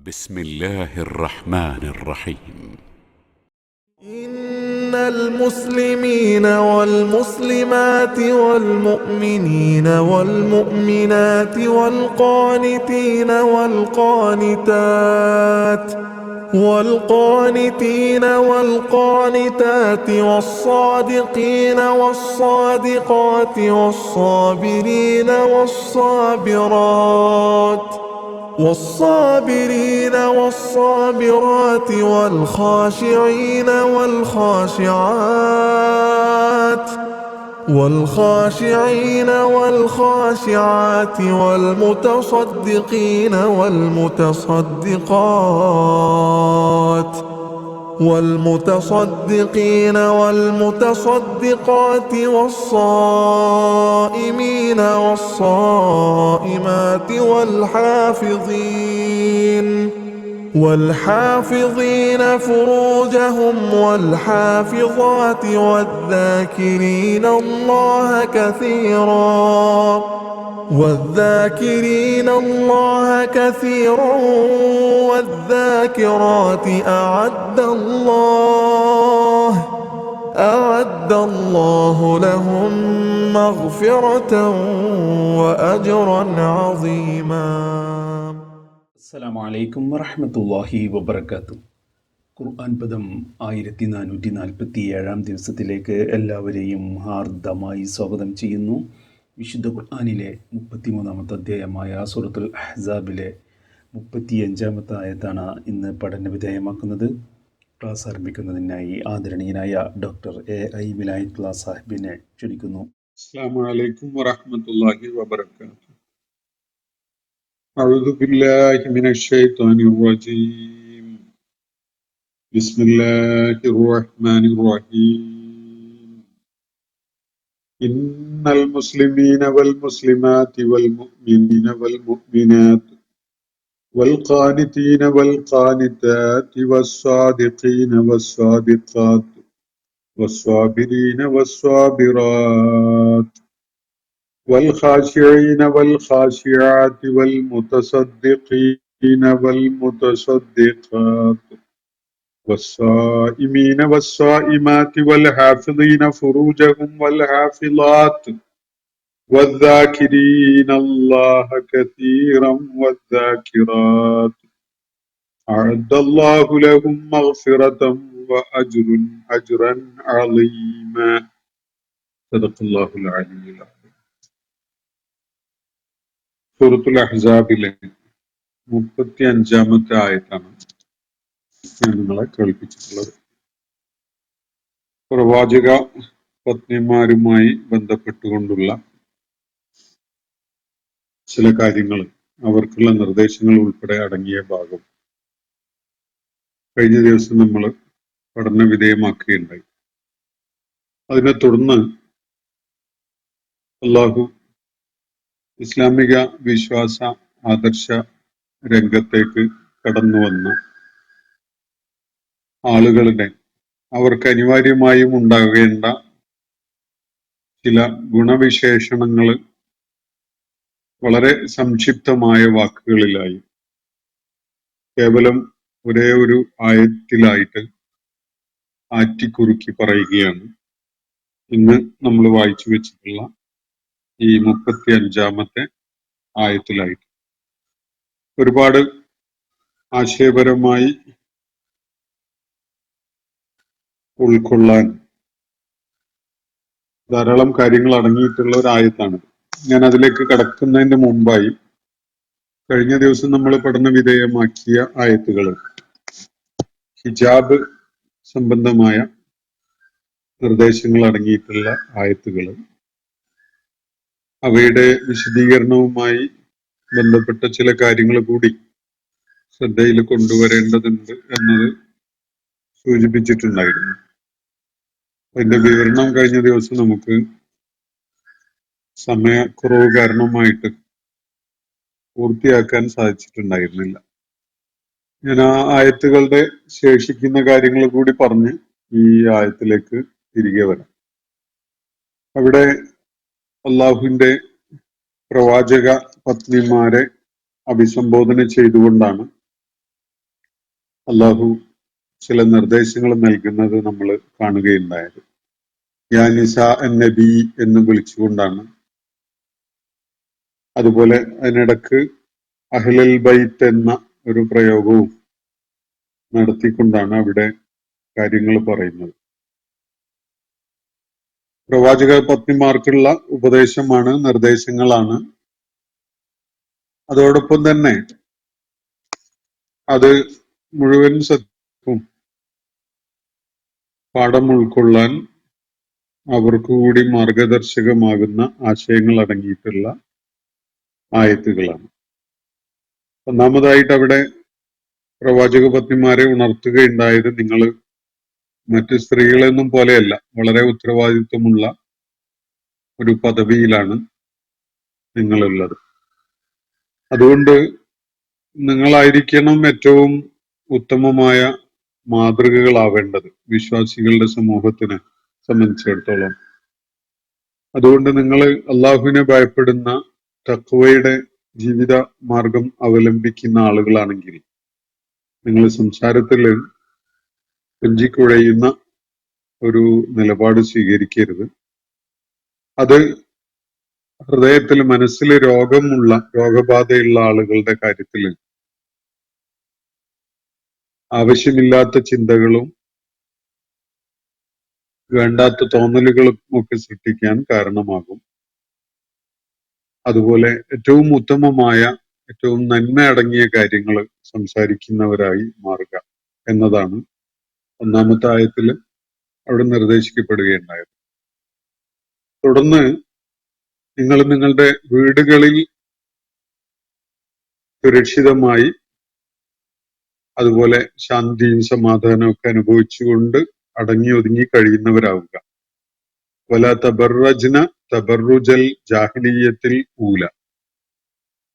بسم الله الرحمن الرحيم. إن المسلمين والمسلمات والمؤمنين والمؤمنات والقانتين والقانتات والصادقين والصادقات والصابرين والصابرات والخاشعين والخاشعات والمتصدقين والمتصدقات والصائمين والصائمات والحافظين فروجهم والحافظات والذاكرين الله كثيرا والذاكرات أعد الله لهم مغفرة وأجرا عظيما. അസ്സലാമു അലൈക്കും വറഹ്മത്തുള്ളാഹി വബറകാതുഹു. ഖുർആൻ പദം 1447 ദിവസത്തിലേക്ക് എല്ലാവരെയും ഹാർദമായി സ്വാഗതം ചെയ്യുന്നു. വിശുദ്ധ ഖുർആനിലെ 33-ാമത്തെ അധ്യായമായ സൂറത്തുൽ അഹ്സാബിലെ 35-ാമത്തെ ആയത്താണ് ഇന്ന് പഠന വിധേയമാക്കുന്നത്. ക്ലാസ് ആരംഭിക്കുന്നതിനായി ആദരണീയനായ ഡോക്ടർ AI വിലായത്തുള്ള സാഹിബിനെ ക്ഷണിക്കുന്നു. അസ്സലാമു അലൈക്കും വറഹ്മത്തുള്ളാഹി വബറകാതുഹു. أعوذ بالله من الشيطان الرجيم. بسم الله الرحمن الرحيم. إن المسلمين والمسلمات والمؤمنين والمؤمنات والقانتين والقانتات والصادقين والصادقات والصابرين والصابرات والخاشعين والخاشعات والمتصدقين والمتصدقات والصائمين والصائمات والحافظين فروجهم والحافظات والذاكرين الله كثيرا والذاكرات أعد الله لهم مغفرة وأجرا عظيما. صدق الله العلي العظيم. സൂറത്തുൽ അഹ്സാബിലെ 35-ാമത്തെ ആയത്താണ് ഞാൻ നിങ്ങളെ കേൾപ്പിച്ചിട്ടുള്ളത്. പ്രവാചക പത്നിമാരുമായി ബന്ധപ്പെട്ടുകൊണ്ടുള്ള ചില കാര്യങ്ങൾ, അവർക്കുള്ള നിർദ്ദേശങ്ങൾ ഉൾപ്പെടെ അടങ്ങിയ ഭാഗം കഴിഞ്ഞ ദിവസം നമ്മൾ പഠന വിധേയമാക്കുകയുണ്ടായി. അതിനെ തുടർന്ന് അള്ളാഹു ഇസ്ലാമിക വിശ്വാസ ആദർശ രംഗത്തേക്ക് കടന്നു വന്ന ആളുകളുടെ അവർക്ക് അനിവാര്യമായും ഉണ്ടാകേണ്ട ചില ഗുണവിശേഷണങ്ങൾ വളരെ സംക്ഷിപ്തമായ വാക്കുകളിലായി കേവലം ഒരേ ഒരു ആയത്തിലായിട്ട് ആറ്റിക്കുറുക്കി പറയുകയാണ് ഇന്ന് നമ്മൾ വായിച്ചു വെച്ചിട്ടുള്ള ഈ 35-ാമത്തെ ആയത്തിലായിട്ട്. ഒരുപാട് ആശയപരമായി ഉൾക്കൊള്ളാൻ ധാരാളം കാര്യങ്ങൾ അടങ്ങിയിട്ടുള്ള ഒരു ആയത്താണ്. ഞാൻ അതിലേക്ക് കടക്കുന്നതിന്റെ മുമ്പായി കഴിഞ്ഞ ദിവസം നമ്മൾ പഠന വിധേയമാക്കിയ ആയത്തുകൾ, ഹിജാബ് സംബന്ധമായ നിർദ്ദേശങ്ങൾ അടങ്ങിയിട്ടുള്ള ആയത്തുകൾ, അവയുടെ വിശദീകരണവുമായി ബന്ധപ്പെട്ട ചില കാര്യങ്ങൾ കൂടി ശ്രദ്ധയിൽ കൊണ്ടുവരേണ്ടതുണ്ട് എന്നത് സൂചിപ്പിച്ചിട്ടുണ്ടായിരുന്നു. അതിന്റെ വിവരണം കഴിഞ്ഞ ദിവസം നമുക്ക് സമയക്കുറവ് കാരണമായിട്ട് പൂർത്തിയാക്കാൻ സാധിച്ചിട്ടുണ്ടായിരുന്നില്ല. ഞാൻ ആ ആയത്തുകളുടെ ശേഷിക്കുന്ന കാര്യങ്ങൾ കൂടി പറഞ്ഞ് ഈ ആയത്തിലേക്ക് തിരികെ വരാം. അവിടെ അള്ളാഹുവിന്റെ പ്രവാചക പത്നിമാരെ അഭിസംബോധന ചെയ്തുകൊണ്ടാണ് അള്ളാഹു ചില നിർദ്ദേശങ്ങൾ നൽകുന്നത് നമ്മൾ കാണുകയുണ്ടായത്. യാ നിസാ നബി എന്ന് വിളിച്ചുകൊണ്ടാണ്. അതുപോലെ അതിനിടക്ക് അഹ്ലൽ ബൈത്ത് എന്ന ഒരു പ്രയോഗവും നടത്തിക്കൊണ്ടാണ് അവിടെ കാര്യങ്ങൾ പറയുന്നത്. പ്രവാചക പത്നിമാർക്കുള്ള ഉപദേശമാണ്, നിർദ്ദേശങ്ങളാണ്. അതോടൊപ്പം തന്നെ അത് മുഴുവൻ സത്യവും പാഠം ഉൾക്കൊള്ളാൻ അവർക്ക് കൂടി മാർഗദർശകമാകുന്ന ആശയങ്ങൾ അടങ്ങിയിട്ടുള്ള ആയത്തുകളാണ്. ഒന്നാമതായിട്ട് അവിടെ പ്രവാചക പത്നിമാരെ ഉണർത്തുകയുണ്ടായത്, നിങ്ങൾ മറ്റ് സ്ത്രീകളെന്നും പോലെയല്ല, വളരെ ഉത്തരവാദിത്വമുള്ള ഒരു പദവിയിലാണ് നിങ്ങളുള്ളത്. അതുകൊണ്ട് നിങ്ങളായിരിക്കണം ഏറ്റവും ഉത്തമമായ മാതൃകകളാവേണ്ടത് വിശ്വാസികളുടെ സമൂഹത്തിനെ സംബന്ധിച്ചിടത്തോളം. അതുകൊണ്ട് നിങ്ങൾ അള്ളാഹുവിനെ ഭയപ്പെടുന്ന തഖ്വയുടെ ജീവിത മാർഗം അവലംബിക്കുന്ന ആളുകളാണെങ്കിൽ നിങ്ങൾ സംസാരത്തിൽ കൊഞ്ചിക്കുഴയുന്ന ഒരു നിലപാട് സ്വീകരിക്കരുത്. അത് ഹൃദയത്തിൽ മനസ്സിൽ രോഗബാധയുള്ള ആളുകളുടെ കാര്യത്തിൽ ആവശ്യമില്ലാത്ത ചിന്തകളും വേണ്ടാത്ത തോന്നലുകളും ഒക്കെ സൃഷ്ടിക്കാൻ കാരണമാകും. അതുപോലെ ഏറ്റവും ഉത്തമമായ, ഏറ്റവും നന്മ അടങ്ങിയ കാര്യങ്ങൾ സംസാരിക്കുന്നവരായി മാറുക എന്നതാണ് ഒന്നാമത്തെ ആയത്തിൽ അവിടെ നിർദ്ദേശിക്കപ്പെടുകയുണ്ടായത്. തുടർന്ന് നിങ്ങൾ നിങ്ങളുടെ വീടുകളിൽ സുരക്ഷിതമായി അതുപോലെ ശാന്തിയും സമാധാനവും ഒക്കെ അനുഭവിച്ചുകൊണ്ട് അടങ്ങി ഒതുങ്ങി കഴിയുന്നവരാവുക. വല തബറജ്ന തബറുജൽ ജാഹിലിയത്തിൽ ഊല,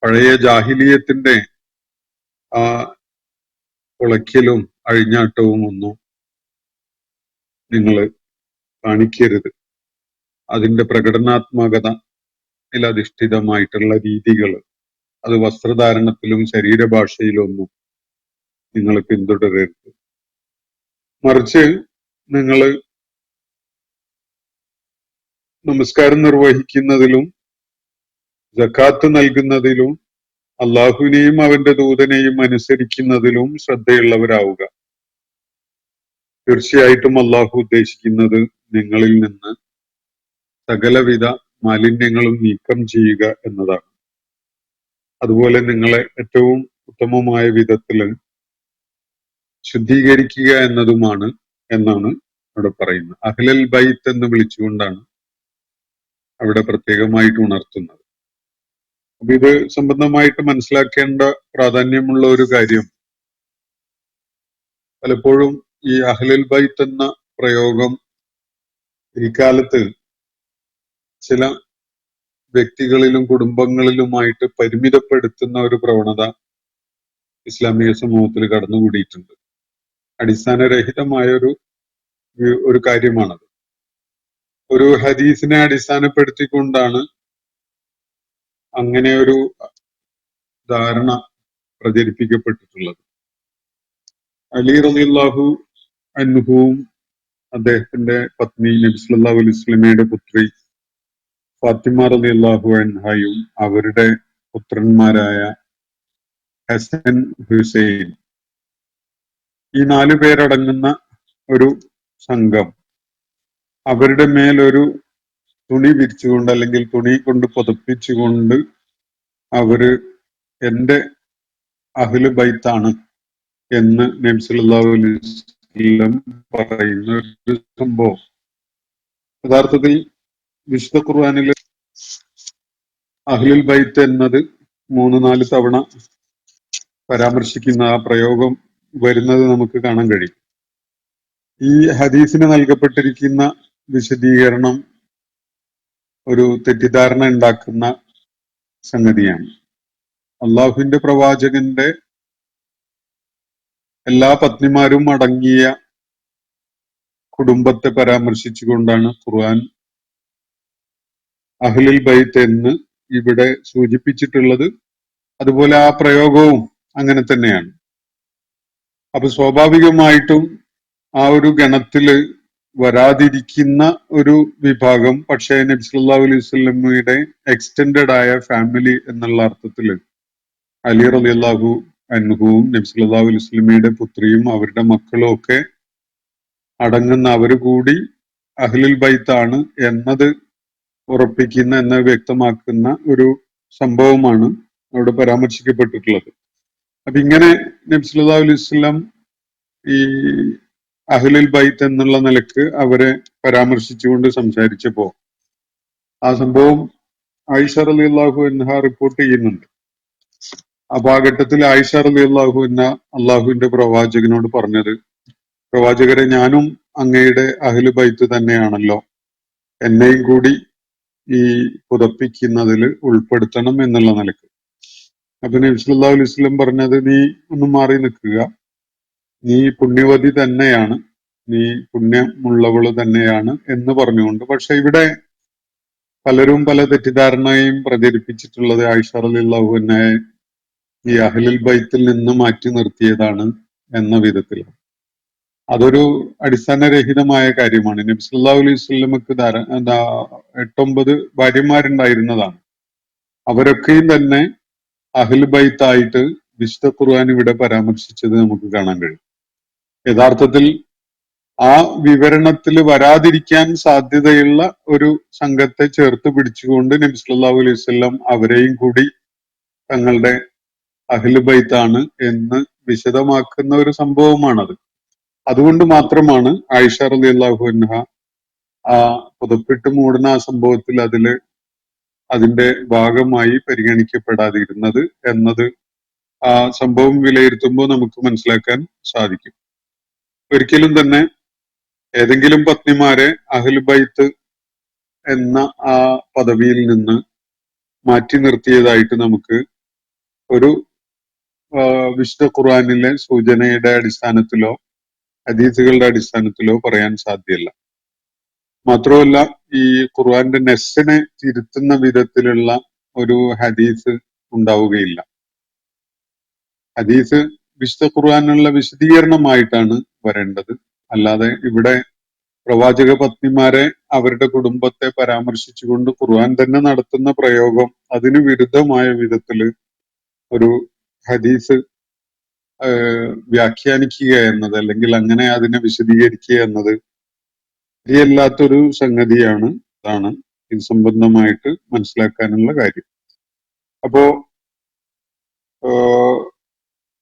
പഴയ ജാഹിലിയത്തിന്റെ ആ ഉളയ്ക്കലും അഴിഞ്ഞാട്ടവും ഒന്നും നിങ്ങൾ കാണിക്കരുത്. അതിന്റെ പ്രകടനാത്മകത അധിഷ്ഠിതമായിട്ടുള്ള രീതികൾ, അത് വസ്ത്രധാരണത്തിലും ശരീരഭാഷയിലൊന്നും നിങ്ങൾ പിന്തുടരരുത്. മറിച്ച് നിങ്ങൾ നമസ്കാരം നിർവഹിക്കുന്നതിലും സക്കാത്ത് നൽകുന്നതിലും അള്ളാഹുവിനെയും അവന്റെ ദൂതനെയും അനുസരിക്കുന്നതിലും ശ്രദ്ധയുള്ളവരാവുക. തീർച്ചയായിട്ടും അള്ളാഹു ഉദ്ദേശിക്കുന്നത് നിങ്ങളിൽ നിന്ന് സകലവിധ മാലിന്യങ്ങളും നീക്കം ചെയ്യുക എന്നതാണ്. അതുപോലെ നിങ്ങളെ ഏറ്റവും ഉത്തമമായ വിധത്തിൽ ശുദ്ധീകരിക്കുക എന്നതുമാണ് എന്നാണ് അവിടെ പറയുന്നത്. അഹ്ലൽ ബൈത്ത് എന്ന് വിളിച്ചുകൊണ്ടാണ് അവിടെ പ്രത്യേകമായിട്ട് ഉണർത്തുന്നത്. അപ്പൊ ഇത് സംബന്ധമായിട്ട് മനസ്സിലാക്കേണ്ട പ്രാധാന്യമുള്ള ഒരു കാര്യം, പലപ്പോഴും ഈ അഹ്ലൽ ബൈത്ത് എന്ന പ്രയോഗം ഇക്കാലത്ത് ചില വ്യക്തികളിലും കുടുംബങ്ങളിലുമായിട്ട് പരിമിതപ്പെടുത്തുന്ന ഒരു പ്രവണത ഇസ്ലാമിക സമൂഹത്തിൽ കടന്നുകൂടിയിട്ടുണ്ട്. അടിസ്ഥാനരഹിതമായ ഒരു കാര്യമാണത്. ഒരു ഹദീസിനെ അടിസ്ഥാനപ്പെടുത്തിക്കൊണ്ടാണ് അങ്ങനെ ഒരു ധാരണ പ്രചരിപ്പിക്കപ്പെട്ടിട്ടുള്ളത്. അലി റളിയല്ലാഹു അൻഹുവും അദ്ദേഹത്തിന്റെ പത്നി നബി സല്ലല്ലാഹു അലൈഹി വസല്ലമയുടെ പുത്രി ഫാത്തിമ റളിയല്ലാഹു അൻഹയും അവരുടെ പുത്രന്മാരായ ഹസൻ, ഹുസൈൻ, ഈ 4 പേരടങ്ങുന്ന ഒരു സംഘം അവരുടെ മേലൊരു തുണി വിരിച്ചുകൊണ്ട് അല്ലെങ്കിൽ തുണി കൊണ്ട് പുതപ്പിച്ചുകൊണ്ട് അവര് എന്റെ അഹ്ലു ബൈത്താണ് എന്ന് നബി സല്ലല്ലാഹു അലൈഹി വസല്ലം പറയുന്ന ഒരു സംഭവം യഥാർത്ഥത്തിൽ വിശുദ്ധ ഖുർആനിൽ അഹ്ലുൽ ബൈത്ത് എന്നത് 3-4 തവണ പരാമർശിക്കുന്ന ആ പ്രയോഗം വരുന്നത് നമുക്ക് കാണാൻ കഴിയും. ഈ ഹദീസിന് നൽകപ്പെട്ടിരിക്കുന്ന വിശദീകരണം ഒരു തെറ്റിദ്ധാരണ ഉണ്ടാക്കുന്ന സംഗതിയാണ്. അള്ളാഹുവിന്റെ പ്രവാചകന്റെ എല്ലാ പത്നിമാരും അടങ്ങിയ കുടുംബത്തെ പരാമർശിച്ചുകൊണ്ടാണ് ഖുർആൻ അഹ്ലുൽ ബൈത്ത് എന്ന് ഇവിടെ സൂചിപ്പിച്ചിട്ടുള്ളത്. അതുപോലെ ആ പ്രയോഗവും അങ്ങനെ തന്നെയാണ്. അപ്പൊ സ്വാഭാവികമായിട്ടും ആ ഒരു ഗണത്തില് വരാതിരിക്കുന്ന ഒരു വിഭാഗം, പക്ഷേ നബി സല്ലല്ലാഹു അലൈഹി വസല്ലമയുടെ എക്സ്റ്റെൻഡഡ് ആയ ഫാമിലി എന്നുള്ള അർത്ഥത്തില് അലി റളിയല്ലാഹു അൻഹുവും നബി സല്ലല്ലാഹു അലൈഹി വസല്ലമയുടെ പുത്രിയും അവരുടെ മക്കളും ഒക്കെ അടങ്ങുന്ന അവര് കൂടി അഹ്ലുൽ ബൈത്താണ് എന്നത് ഉറപ്പിക്കുന്ന എന്ന് വ്യക്തമാക്കുന്ന ഒരു സംഭവമാണ് അവിടെ പരാമർശിക്കപ്പെട്ടിട്ടുള്ളത്. അപ്പൊ ഇങ്ങനെ നബി സല്ലല്ലാഹു അലൈഹി വസല്ലം ഈ അഹ്ലുൽ ബൈത്ത് എന്നുള്ള നിലക്ക് അവരെ പരാമർശിച്ചുകൊണ്ട് സംസാരിച്ചപ്പോ ആ സംഭവം ആയിഷ റളിയല്ലാഹു അൻഹ റിപ്പോർട്ട് ചെയ്യുന്നുണ്ട്. അപ്പൊ ആ ഘട്ടത്തിൽ ആയിഷ റളിയല്ലാഹു അൻഹ അള്ളാഹുവിന്റെ പ്രവാചകനോട് പറഞ്ഞത്, പ്രവാചകരെ, ഞാനും അങ്ങയുടെ അഹ്ലു ബൈത്ത് തന്നെയാണല്ലോ, എന്നെയും കൂടി ഈ പുതപ്പിക്കുന്നതിൽ ഉൾപ്പെടുത്തണം എന്നുള്ള നിലക്ക്. അപ്പൊ നബി സല്ലല്ലാഹു അലൈഹി വസല്ലം പറഞ്ഞത്, നീ ഒന്ന് മാറി നിൽക്കുക, നീ പുണ്യവതി തന്നെയാണ്, നീ പുണ്യമുള്ളവള് തന്നെയാണ് എന്ന് പറഞ്ഞുകൊണ്ട്. പക്ഷെ ഇവിടെ പലരും പല തെറ്റിദ്ധാരണയും പ്രചരിപ്പിച്ചിട്ടുള്ളത് ആയിഷ റളിയല്ലാഹു അൻഹയെ ഈ അഹ്ലുൽ ബൈത്തിൽ നിന്ന് മാറ്റി നിർത്തിയതാണ് എന്ന വിധത്തിലാണ്. അതൊരു അടിസ്ഥാനരഹിതമായ കാര്യമാണ്. നബി സല്ലല്ലാഹു അലൈഹി വസല്ലമക്ക് 8-9 ഭാര്യമാരുണ്ടായിരുന്നതാണ്. അവരൊക്കെയും തന്നെ അഹ്ലു ബൈത്തായിട്ട് വിശുദ്ധ ഖുർആൻ ഇവിടെ പരാമർശിച്ചത് നമുക്ക് കാണാൻ കഴിയും. യഥാർത്ഥത്തിൽ ആ വിവരണത്തിൽ വരാതിരിക്കാൻ സാധ്യതയുള്ള ഒരു സംഘത്തെ ചേർത്ത് പിടിച്ചുകൊണ്ട് നബി സല്ലല്ലാഹു അലൈഹി വസല്ലം അവരെയും കൂടി തങ്ങളുടെ അഹ്ലു ബൈത്താണ് എന്ന് വിശദമാക്കുന്ന ഒരു സംഭവമാണത്. അതുകൊണ്ട് മാത്രമാണ് ആയിഷ റളിയല്ലാഹു അൻഹ ആ പുതപ്പിട്ട് മൂടുന്ന ആ സംഭവത്തിൽ അതിന്റെ ഭാഗമായി പരിഗണിക്കപ്പെടാതിരുന്നത് എന്നത് ആ സംഭവം വിലയിരുത്തുമ്പോൾ നമുക്ക് മനസ്സിലാക്കാൻ സാധിക്കും. ഒരിക്കലും തന്നെ ഏതെങ്കിലും പത്നിമാരെ അഹ്ലു ബൈത്ത് എന്ന ആ പദവിയിൽ നിന്ന് മാറ്റി നിർത്തിയതായിട്ട് നമുക്ക് ഒരു വിശുദ്ധ ഖുർആനിലെ സൂചനയുടെ അടിസ്ഥാനത്തിലോ ഹദീസുകളുടെ അടിസ്ഥാനത്തിലോ പറയാൻ സാധ്യമല്ല. മാത്രമല്ല, ഈ ഖുർആന്റെ നെസ്സിനെ തിരുത്തുന്ന വിധത്തിലുള്ള ഒരു ഹദീസ് ഉണ്ടാവുകയില്ല. ഹദീസ് വിശുദ്ധ ഖുർആനുള്ള വിശദീകരണമായിട്ടാണ് വരേണ്ടത്. അല്ലാതെ ഇവിടെ പ്രവാചക പത്നിമാരെ അവരുടെ കുടുംബത്തെ പരാമർശിച്ചുകൊണ്ട് ഖുർആൻ തന്നെ നടത്തുന്ന പ്രയോഗം അതിന് വിരുദ്ധമായ വിധത്തില് ഒരു ഹദീസ് വ്യാഖ്യാനിക്കുക എന്നത്, അല്ലെങ്കിൽ അങ്ങനെ അതിനെ വിശദീകരിക്കുക എന്നത് ശരിയല്ലാത്തൊരു സംഗതിയാണ്. അതാണ് ഇത് സംബന്ധമായിട്ട് മനസ്സിലാക്കാനുള്ള കാര്യം. അപ്പോ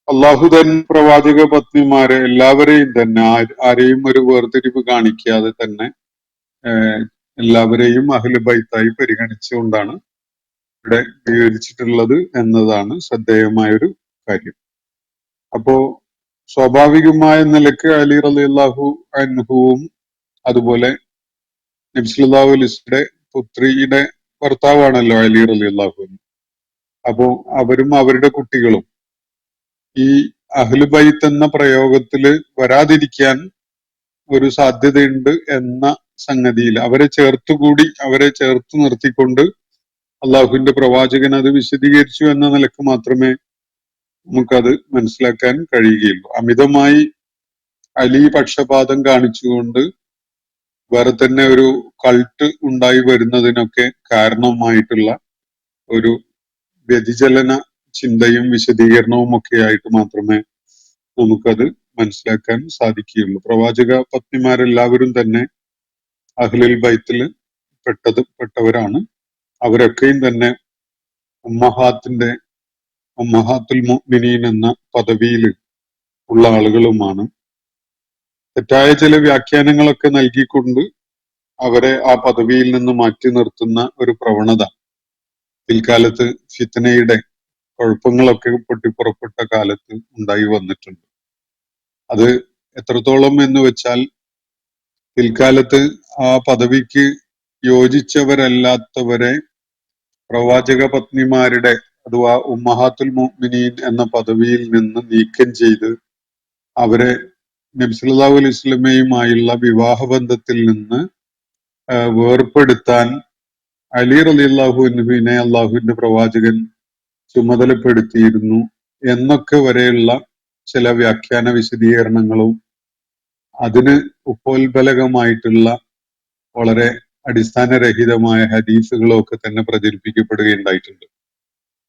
അള്ളാഹു തന്നെ പ്രവാചക പത്നിമാരെ എല്ലാവരെയും തന്നെ ആരെയും ഒരു വേർതിരിവ് കാണിക്കാതെ തന്നെ എല്ലാവരെയും അഹ്ലു ബൈത്തായി പരിഗണിച്ചുകൊണ്ടാണ് ഇവിടെ വിവരിച്ചിട്ടുള്ളത് എന്നതാണ് ശ്രദ്ധേയമായൊരു കാര്യം. അപ്പോ സ്വാഭാവികമായ നിലക്ക് അലി റളിയല്ലാഹു അൻഹുവും അതുപോലെ നബി സല്ലല്ലാഹു അലൈഹി വസല്ലമയുടെ പുത്രിയുടെ ഭർത്താവാണല്ലോ അലി റളിയല്ലാഹു അൻഹു. അപ്പോ അവരും അവരുടെ കുട്ടികളും ഈ അഹ്ലു ബൈത്ത് എന്ന പ്രയോഗത്തില് വരാതിരിക്കാൻ ഒരു സാധ്യതയുണ്ട് എന്ന സംഗതിയിൽ അവരെ ചേർത്ത് നിർത്തിക്കൊണ്ട് അള്ളാഹുവിന്റെ പ്രവാചകൻ അത് വിശദീകരിച്ചു എന്ന നിലക്ക് മാത്രമേ നമുക്കത് മനസ്സിലാക്കാൻ കഴിയുകയുള്ളൂ. അമിതമായി അലി പക്ഷപാതം കാണിച്ചുകൊണ്ട് വേറെ തന്നെ ഒരു കൾട്ട് ഉണ്ടായി വരുന്നതിനൊക്കെ കാരണമായിട്ടുള്ള ഒരു വ്യതിചലന ചിന്തയും വിശദീകരണവും ഒക്കെ ആയിട്ട് മാത്രമേ നമുക്കത് മനസ്സിലാക്കാൻ സാധിക്കുകയുള്ളൂ. പ്രവാചക പത്നിമാരെല്ലാവരും തന്നെ അഹ്ലുൽ ബൈത്തിൽ പെട്ടവരാണ്. അവരൊക്കെയും തന്നെ ഉമ്മഹാത്തുൽ മുഅ്മിനീൻ എന്ന പദവിയിൽ ഉള്ള ആളുകളുമാണ്. തെറ്റായ ചില വ്യാഖ്യാനങ്ങളൊക്കെ നൽകിക്കൊണ്ട് അവരെ ആ പദവിയിൽ നിന്ന് മാറ്റി നിർത്തുന്ന ഒരു പ്രവണത പിൽക്കാലത്ത് ഫിത്നയുടെ കുഴപ്പങ്ങളൊക്കെ പൊട്ടിപ്പുറപ്പെട്ട കാലത്ത് ഉണ്ടായി വന്നിട്ടുണ്ട്. അത് എത്രത്തോളം എന്ന് വെച്ചാൽ പിൽക്കാലത്ത് ആ പദവിക്ക് യോജിച്ചവരല്ലാത്തവരെ പ്രവാചക പത്നിമാരുടെ അഥവാ ഉമ്മഹാത്തുൽ മുഅ്മിനീൻ എന്ന പദവിയിൽ നിന്ന് നീക്കം ചെയ്ത് അവരെ നബി സല്ലല്ലാഹു അലൈഹി വസല്ലമയുമായുള്ള വിവാഹബന്ധത്തിൽ നിന്ന് വേർപ്പെടുത്താൻ അലി റളിയല്ലാഹു അൻഹുവിനെ അള്ളാഹുവിന്റെ പ്രവാചകൻ ചുമതലപ്പെടുത്തിയിരുന്നു എന്നൊക്കെ വരെയുള്ള ചില വ്യാഖ്യാന വിശദീകരണങ്ങളും അതിന് ഉപോത്ബലകമായിട്ടുള്ള വളരെ അടിസ്ഥാനരഹിതമായ ഹദീസുകളും ഒക്കെ തന്നെ പ്രചരിപ്പിക്കപ്പെടുകയുണ്ടായിട്ടുണ്ട്.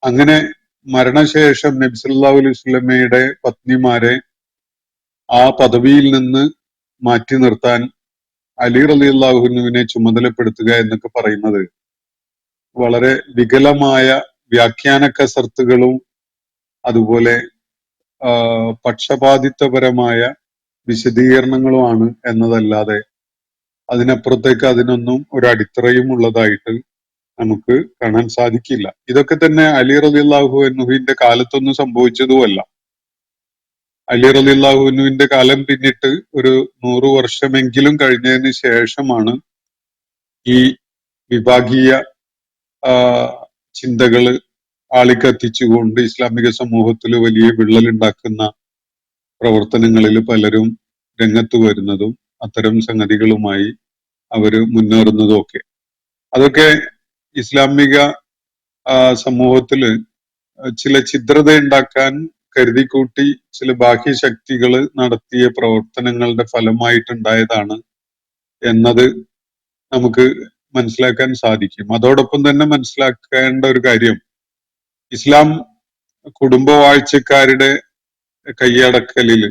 അങ്ങനെ മരണശേഷം നബി സല്ലല്ലാഹു അലൈഹി വസല്ലമയുടെ പത്നിമാരെ ആ പദവിയിൽ നിന്ന് മാറ്റി നിർത്താൻ അലി റളിയല്ലാഹു അൻഹുവിനെ ചുമതലപ്പെടുത്തുക എന്നൊക്കെ പറയുന്നത് വളരെ വികലമായ വ്യാഖ്യാന കസർത്തുകളും അതുപോലെ പക്ഷപാതിത്വപരമായ വിശദീകരണങ്ങളുമാണ് എന്നതല്ലാതെ അതിനപ്പുറത്തേക്ക് അതിനൊന്നും ഒരു അടിത്തറയും ഉള്ളതായിട്ട് നമുക്ക് കാണാൻ സാധിക്കില്ല. ഇതൊക്കെ തന്നെ അലി റളിയല്ലാഹു അൻഹുവിന്റെ കാലത്തൊന്നും സംഭവിച്ചതുമല്ല. അലി റളിയല്ലാഹു അൻഹുവിന്റെ കാലം പിന്നിട്ട് ഒരു 100 വർഷമെങ്കിലും കഴിഞ്ഞതിന് ശേഷമാണ് ഈ വിഭാഗീയ ചിന്തകള് ആളിക്കത്തിച്ചുകൊണ്ട് ഇസ്ലാമിക സമൂഹത്തിൽ വലിയ വിള്ളലുണ്ടാക്കുന്ന പ്രവർത്തനങ്ങളിൽ പലരും രംഗത്ത് വരുന്നതും അത്തരം സംഗതികളുമായി അവര് മുന്നേറുന്നതും ഒക്കെ. അതൊക്കെ ഇസ്ലാമിക സമൂഹത്തില് ചില ഛിദ്രത ഉണ്ടാക്കാൻ കരുതിക്കൂട്ടി ചില ബാഹ്യശക്തികൾ നടത്തിയ പ്രവർത്തനങ്ങളുടെ ഫലമായിട്ടുണ്ടായതാണ് എന്നത് നമുക്ക് മനസ്സിലാക്കാൻ സാധിക്കും. അതോടൊപ്പം തന്നെ മനസ്സിലാക്കേണ്ട ഒരു കാര്യം, ഇസ്ലാം കുടുംബവാഴ്ചക്കാരുടെ കൈയടക്കലില്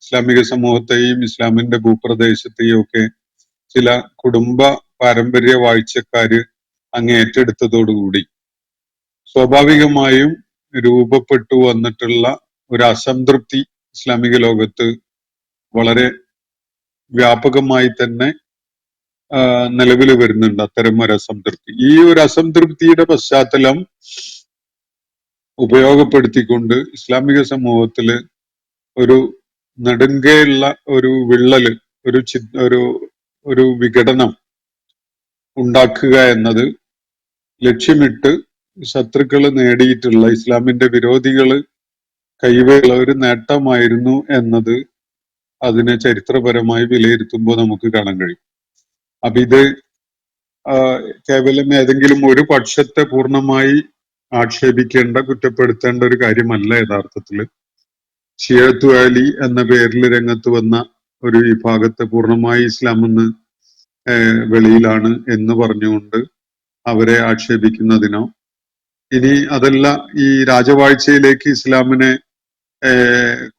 ഇസ്ലാമിക സമൂഹത്തെയും ഇസ്ലാമിന്റെ ഭൂപ്രദേശത്തെയും ഒക്കെ ചില കുടുംബ പാരമ്പര്യ വാഴ്ചക്കാര് അങ്ങ് ഏറ്റെടുത്തതോടുകൂടി സ്വാഭാവികമായും രൂപപ്പെട്ടു വന്നിട്ടുള്ള ഒരു അസംതൃപ്തി ഇസ്ലാമിക ലോകത്ത് വളരെ വ്യാപകമായി തന്നെ നിലവിൽ വരുന്നുണ്ട്. അത്തരം ഒരു അസംതൃപ്തി, ഈ ഒരു അസംതൃപ്തിയുടെ പശ്ചാത്തലം ഉപയോഗപ്പെടുത്തിക്കൊണ്ട് ഇസ്ലാമിക സമൂഹത്തില് ഒരു നെടുങ്കയുള്ള ഒരു വിള്ളല്, ഒരു വിഘടനം ഉണ്ടാക്കുക എന്നത് ലക്ഷ്യമിട്ട് ശത്രുക്കള് നേടിയിട്ടുള്ള ഇസ്ലാമിന്റെ വിരോധികള് കൈവയുള്ള ഒരു നേട്ടമായിരുന്നു എന്നത് അതിനെ ചരിത്രപരമായി വിലയിരുത്തുമ്പോൾ നമുക്ക് കാണാൻ കഴിയും. അപ്പൊ ഇത് കേവലം ഏതെങ്കിലും ഒരു പക്ഷത്തെ പൂർണ്ണമായി ആക്ഷേപിക്കേണ്ട, കുറ്റപ്പെടുത്തേണ്ട ഒരു കാര്യമല്ല. യഥാർത്ഥത്തില് ഷിയഅത്തു അലി എന്ന പേരിൽ രംഗത്ത് വന്ന ഒരു വിഭാഗത്തെ പൂർണ്ണമായി ഇസ്ലാം എന്ന് വെളിയിലാണ് എന്ന് പറഞ്ഞുകൊണ്ട് അവരെ ആക്ഷേപിക്കുന്നതിനോ, ഇനി അതല്ല ഈ രാജവാഴ്ചയിലേക്ക് ഇസ്ലാമിനെ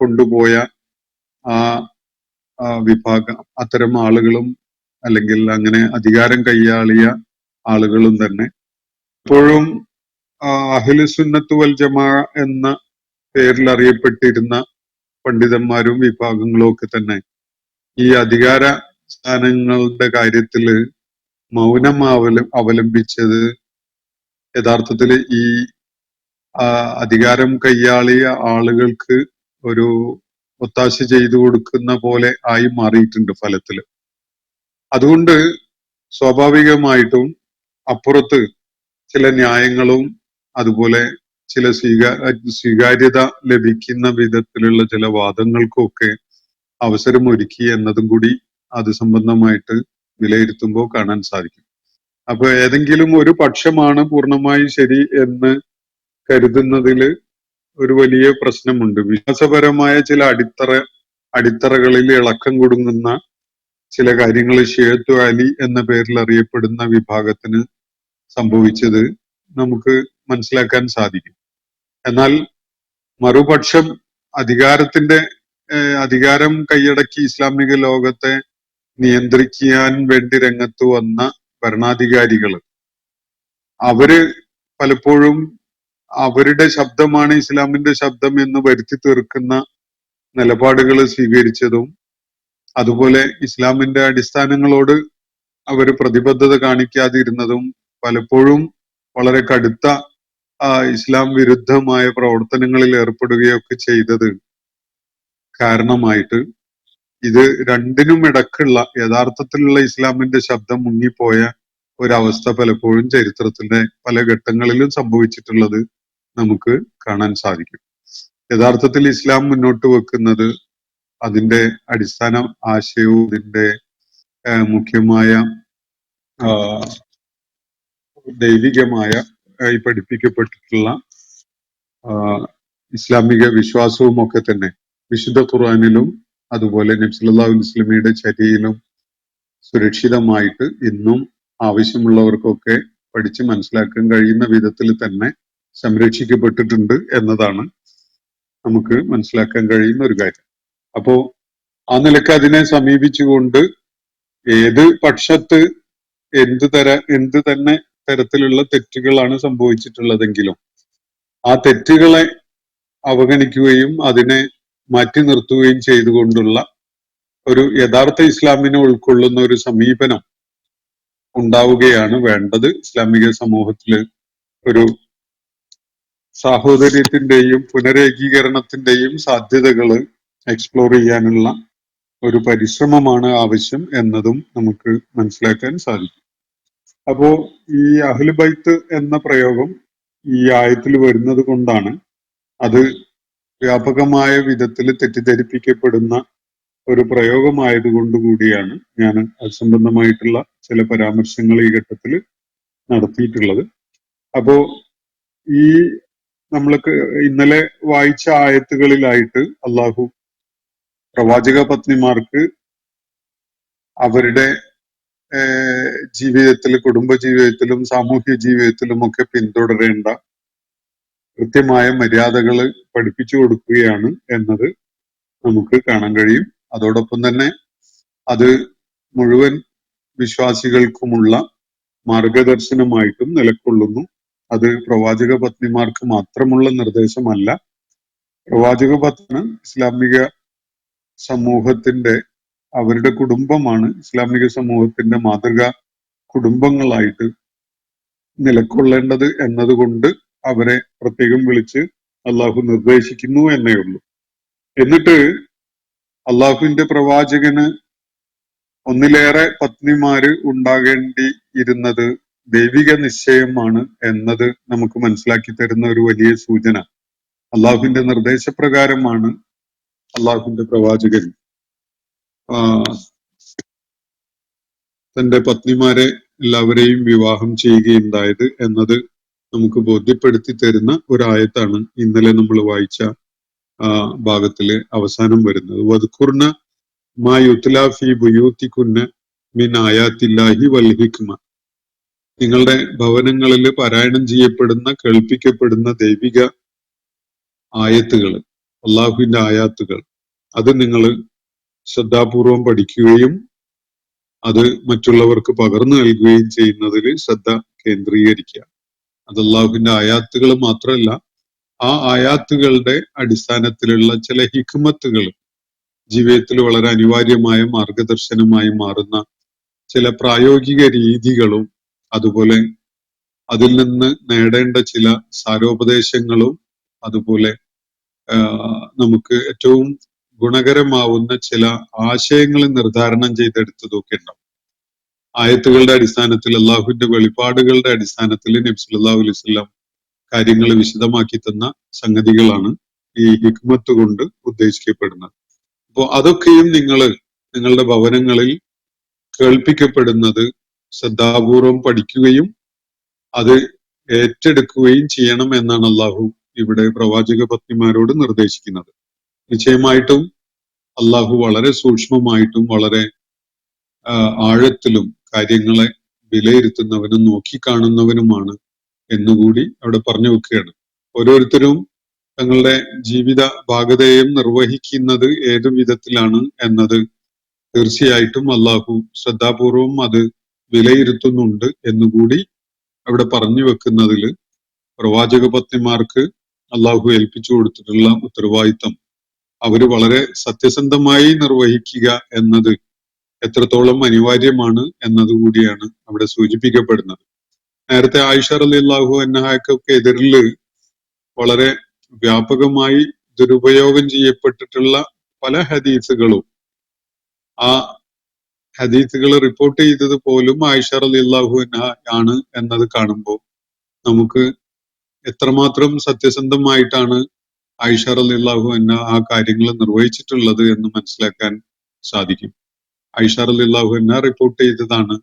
കൊണ്ടുപോയ ആ വിഭാഗം, അത്തരം ആളുകളും അല്ലെങ്കിൽ അങ്ങനെ അധികാരം കൈയാളിയ ആളുകളും തന്നെ ഇപ്പോഴും അഹ്ലു സുന്നത്ത് വൽ ജമാഅ എന്ന പേരിൽ അറിയപ്പെട്ടിരുന്ന പണ്ഡിതന്മാരും വിഭാഗങ്ങളും ഒക്കെ തന്നെ ഈ അധികാര സ്ഥാനങ്ങളുടെ കാര്യത്തില് മൗനം അവലംബിച്ചത് യഥാർത്ഥത്തിൽ ഈ അധികാരം കൈയാളിയ ആളുകൾക്ക് ഒരു ഒത്താശ ചെയ്തു കൊടുക്കുന്ന പോലെ ആയി മാറിയിട്ടുണ്ട് ഫലത്തില്. അതുകൊണ്ട് സ്വാഭാവികമായിട്ടും അപ്പുറത്ത് ചില ന്യായങ്ങളും അതുപോലെ ചില സ്വീകാര്യത ലഭിക്കുന്ന വിധത്തിലുള്ള ചില വാദങ്ങൾക്കൊക്കെ അവസരമൊരുക്കി എന്നതും കൂടി അത് സംബന്ധമായിട്ട് വിലയിരുത്തുമ്പോൾ കാണാൻ സാധിക്കും. അപ്പൊ ഏതെങ്കിലും ഒരു പക്ഷമാണ് പൂർണ്ണമായി ശരി എന്ന് കരുതുന്നതിൽ ഒരു വലിയ പ്രശ്നമുണ്ട്. വിശ്വാസപരമായ ചില അടിത്തറകളിൽ ഇളക്കം കൊടുങ്ങുന്ന ചില കാര്യങ്ങൾ ഷിയഅത്തു അലി എന്ന പേരിൽ അറിയപ്പെടുന്ന വിഭാഗത്തിന് സംഭവിച്ചത് നമുക്ക് മനസ്സിലാക്കാൻ സാധിക്കും. എന്നാൽ മറുപക്ഷം അധികാരം കൈയടക്കി ഇസ്ലാമിക ലോകത്തെ നിയന്ത്രിക്കാൻ വേണ്ടി രംഗത്ത് വന്ന ഭരണാധികാരികൾ, അവര് പലപ്പോഴും അവരുടെ ശബ്ദമാണ് ഇസ്ലാമിന്റെ ശബ്ദം എന്ന് വരുത്തി തീർക്കുന്ന നിലപാടുകൾ സ്വീകരിച്ചതും അതുപോലെ ഇസ്ലാമിന്റെ അടിസ്ഥാനങ്ങളോട് അവർ പ്രതിബദ്ധത കാണിക്കാതിരുന്നതും പലപ്പോഴും വളരെ കടുത്ത ഇസ്ലാം വിരുദ്ധമായ പ്രവർത്തനങ്ങളിൽ ഏർപ്പെടുകയൊക്കെ ചെയ്തത് കാരണമായിട്ട് ഇത് രണ്ടിനും ഇടക്കുള്ള യഥാർത്ഥത്തിലുള്ള ഇസ്ലാമിന്റെ ശബ്ദം മുങ്ങിപ്പോയ ഒരവസ്ഥ പലപ്പോഴും ചരിത്രത്തിന്റെ പല ഘട്ടങ്ങളിലും സംഭവിച്ചിട്ടുള്ളത് നമുക്ക് കാണാൻ സാധിക്കും. യഥാർത്ഥത്തിൽ ഇസ്ലാം മുന്നോട്ട് വെക്കുന്നത് അതിന്റെ അടിസ്ഥാന ആശയവും അതിന്റെ മുഖ്യമായ ദൈവികമായ പഠിപ്പിക്കപ്പെട്ടിട്ടുള്ള ഇസ്ലാമിക വിശ്വാസവും ഒക്കെ തന്നെ വിശുദ്ധ ഖുർആനിലും അതുപോലെ നബി സല്ലല്ലാഹു അലൈഹി വസല്ലമയുടെ ചര്യയിലും സുരക്ഷിതമായിട്ട് ഇന്നും ആവശ്യമുള്ളവർക്കൊക്കെ പഠിച്ച് മനസ്സിലാക്കാൻ കഴിയുന്ന വിധത്തിൽ തന്നെ സംരക്ഷിക്കപ്പെട്ടിട്ടുണ്ട് എന്നതാണ് നമുക്ക് മനസ്സിലാക്കാൻ കഴിയുന്ന ഒരു കാര്യം. അപ്പോ ആ നിലക്ക് അതിനെ സമീപിച്ചുകൊണ്ട് ഏത് പക്ഷത്ത് എന്ത് തന്നെ തരത്തിലുള്ള തെറ്റുകളാണ് സംഭവിച്ചിട്ടുള്ളതെങ്കിലും ആ തെറ്റുകളെ അവഗണിക്കുകയും അതിനെ മാറ്റി നിർത്തുകയും ചെയ്തുകൊണ്ടുള്ള ഒരു യഥാർത്ഥ ഇസ്ലാമിനെ ഉൾക്കൊള്ളുന്ന ഒരു സമീപനം ഉണ്ടാവുകയാണ് വേണ്ടത്. ഇസ്ലാമിക സമൂഹത്തില് ഒരു സാഹോദര്യത്തിന്റെയും പുനരേകീകരണത്തിന്റെയും സാധ്യതകൾ എക്സ്പ്ലോർ ചെയ്യാനുള്ള ഒരു പരിശ്രമമാണ് ആവശ്യം എന്നതും നമുക്ക് മനസ്സിലാക്കാൻ സാധിക്കും. അപ്പോ ഈ അഹ്ലു ബൈത്ത് എന്ന പ്രയോഗം ഈ ആയത്തിൽ വരുന്നത് കൊണ്ടാണ് അത് വ്യാപകമായ വിധത്തിൽ തെറ്റിദ്ധരിപ്പിക്കപ്പെടുന്ന ഒരു പ്രയോഗമായതുകൊണ്ട് കൂടിയാണ് ഞാൻ അത് സംബന്ധമായിട്ടുള്ള ചില പരാമർശങ്ങൾ ഈ ഘട്ടത്തിൽ നടത്തിയിട്ടുള്ളത്. അപ്പോ ഈ നമ്മൾക്ക് ഇന്നലെ വായിച്ച ആയത്തുകളിലായിട്ട് അള്ളാഹു പ്രവാചക പത്നിമാർക്ക് അവരുടെ ജീവിതത്തിൽ, കുടുംബ ജീവിതത്തിലും സാമൂഹ്യ ജീവിതത്തിലും ഒക്കെ പിന്തുടരേണ്ട കൃത്യമായ മര്യാദകൾ പഠിപ്പിച്ചു കൊടുക്കുകയാണ് എന്നത് നമുക്ക് കാണാൻ കഴിയും. അതോടൊപ്പം തന്നെ അത് മുഴുവൻ വിശ്വാസികൾക്കുമുള്ള മാർഗദർശനമായിട്ടും നിലകൊള്ളുന്നു. അത് പ്രവാചക പത്നിമാർക്ക് മാത്രമുള്ള നിർദ്ദേശമല്ല. പ്രവാചക പത്നി ഇസ്ലാമിക സമൂഹത്തിന്റെ അവരുടെ കുടുംബമാണ് ഇസ്ലാമിക സമൂഹത്തിന്റെ മാതൃകാ കുടുംബങ്ങളായിട്ട് നിലകൊള്ളേണ്ടത് എന്നതുകൊണ്ട് അവരെ പ്രത്യേകം വിളിച്ച് അള്ളാഹു നിർദ്ദേശിക്കുന്നു എന്നേ ഉള്ളൂ. എന്നിട്ട് അള്ളാഹുവിന്റെ പ്രവാചകന് ഒന്നിലേറെ പത്നിമാര് ഉണ്ടാകേണ്ടിയിരുന്നത് ദൈവിക നിശ്ചയമാണ് എന്നത് നമുക്ക് മനസ്സിലാക്കി തരുന്ന ഒരു വലിയ സൂചന. അള്ളാഹുവിന്റെ നിർദ്ദേശപ്രകാരമാണ് അള്ളാഹുവിന്റെ പ്രവാചകൻ തന്റെ പത്നിമാരെ എല്ലാവരെയും വിവാഹം ചെയ്യുകയുണ്ടായത് എന്നത് നമുക്ക് ബോധ്യപ്പെടുത്തി തരുന്ന ഒരായത്താണ് ഇന്നലെ നമ്മൾ വായിച്ച ഭാഗത്തില് അവസാനം വരുന്നത്. വദ്കുർന മാ യുത്ലാ ഫീ ബുയൂത്തികുന്ന മിൻ ആയാത്തില്ലാഹി വൽ ഹിക്മ. നിങ്ങളുടെ ഭവനങ്ങളിൽ പാരായണം ചെയ്യപ്പെടുന്ന, കേൾപ്പിക്കപ്പെടുന്ന ദൈവിക ആയത്തുകൾ, അള്ളാഹുവിന്റെ ആയാത്തുകൾ, അത് നിങ്ങൾ ശ്രദ്ധാപൂർവം പഠിക്കുകയും അത് മറ്റുള്ളവർക്ക് പകർന്നു നൽകുകയും ചെയ്യുന്നതിൽ ശ്രദ്ധ കേന്ദ്രീകരിക്കുക. അത് അള്ളാഹുവിന്റെ ആയാത്തുകൾ മാത്രമല്ല, ആ ആയാത്തുകളുടെ അടിസ്ഥാനത്തിലുള്ള ചില ഹിക്മത്തുകൾ, ജീവിതത്തിൽ വളരെ അനിവാര്യമായ മാർഗദർശനമായി മാറുന്ന ചില പ്രായോഗിക രീതികളും, അതുപോലെ അതിൽ നിന്ന് നേടേണ്ട ചില സാരോപദേശങ്ങളും, അതുപോലെ നമുക്ക് ഏറ്റവും ഗുണകരമാവുന്ന ചില ആശയങ്ങൾ നിർദ്ധാരണം ചെയ്തെടുത്തതൊക്കെ ഉണ്ടാവും. ആയത്തുകളുടെ അടിസ്ഥാനത്തിൽ, അള്ളാഹുവിന്റെ വെളിപ്പാടുകളുടെ അടിസ്ഥാനത്തിൽ നബി സല്ലല്ലാഹു അലൈഹി വസല്ലം കാര്യങ്ങൾ വിശദമാക്കി തന്ന സംഗതികളാണ് ഈ ഹിക്മത്ത് കൊണ്ട് ഉദ്ദേശിക്കപ്പെടുന്നത്. അപ്പോൾ അതൊക്കെയും നിങ്ങളുടെ ഭവനങ്ങളിൽ കേൾപ്പിക്കപ്പെടുന്നത് ശ്രദ്ധാപൂർവം പഠിക്കുകയും അത് ഏറ്റെടുക്കുകയും ചെയ്യണം എന്നാണ് അള്ളാഹു ഇവിടെ പ്രവാചക പത്നിമാരോട് നിർദ്ദേശിക്കുന്നത്. നിശ്ചയമായിട്ടും അള്ളാഹു വളരെ സൂക്ഷ്മമായിട്ടും വളരെ ആഴത്തിലും കാര്യങ്ങളെ വിലയിരുത്തുന്നവനും നോക്കിക്കാണുന്നവനുമാണ് എന്നുകൂടി അവിടെ പറഞ്ഞു വെക്കുകയാണ്. ഓരോരുത്തരും തങ്ങളുടെ ജീവിത ഭാഗതയും നിർവഹിക്കുന്നത് ഏതു വിധത്തിലാണ് എന്നത് തീർച്ചയായിട്ടും അള്ളാഹു ശ്രദ്ധാപൂർവം അത് വിലയിരുത്തുന്നുണ്ട് എന്നുകൂടി അവിടെ പറഞ്ഞു വെക്കുന്നതിൽ പ്രവാചക പത്നിമാർക്ക് അള്ളാഹു ഏൽപ്പിച്ചു കൊടുത്തിട്ടുള്ള ഉത്തരവാദിത്തം അവര് വളരെ സത്യസന്ധമായി നിർവഹിക്കുക എന്നത് എത്രത്തോളം അനിവാര്യമാണ് എന്നതുകൂടിയാണ് അവിടെ സൂചിപ്പിക്കപ്പെടുന്നത്. നേരത്തെ ആയിഷ റളിയല്ലാഹു അൻഹയ്ക്കൊക്കെ എതിരിൽ വളരെ വ്യാപകമായി ദുരുപയോഗം ചെയ്യപ്പെട്ടിട്ടുള്ള പല ഹദീസുകളും, ആ ഹദീസുകൾ റിപ്പോർട്ട് ചെയ്തത് പോലും ആയിഷ റളിയല്ലാഹു അൻഹ ആണ് എന്നത് കാണുമ്പോൾ നമുക്ക് എത്രമാത്രം സത്യസന്ധമായിട്ടാണ് ആയിഷ റളിയല്ലാഹു അൻഹ ആ കാര്യങ്ങൾ നിർവഹിച്ചിട്ടുള്ളത് എന്ന് മനസ്സിലാക്കാൻ സാധിക്കും. ആയിഷ റളിയല്ലാഹു അൻഹ റിപ്പോർട്ട് ചെയ്തതാണ്